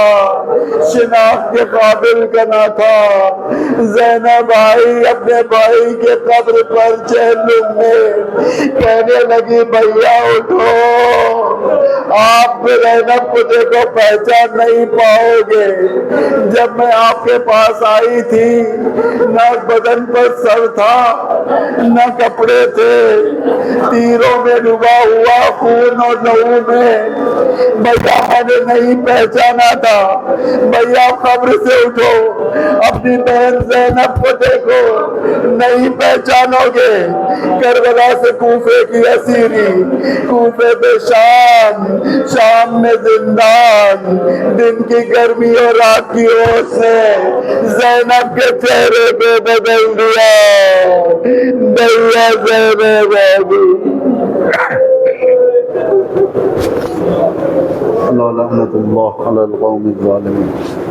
شناخت کے قابل کا نہ تھا. زینب بھائی اپنے بھائی کے قبر پر چہلم میں کہنے لگی بھیا اٹھو، آپ زینب کو دیکھو پہچان نہیں پاؤ گے. جب میں آپ کے پاس آئی تھی نہ بدن پر سر تھا نہ کپڑے تھے، تیروں میں ڈوبا ہوا خون اور لہو میں. بھیا میں نے نہیں پہچانا تھا. بھیا قبر سے اٹھو، اپنی بہن زینب کو دیکھو، نہیں پہچانو گے. کربلا سے کوفے کی اسیری، کوفے پہ شام، شام میں زندان، دن کی گرمی اور رات کی اوس سے زینب کے چہرے پہ بدل دیا. بھیا زینب اللہ لعنت اللہ علی القوم الظالمین.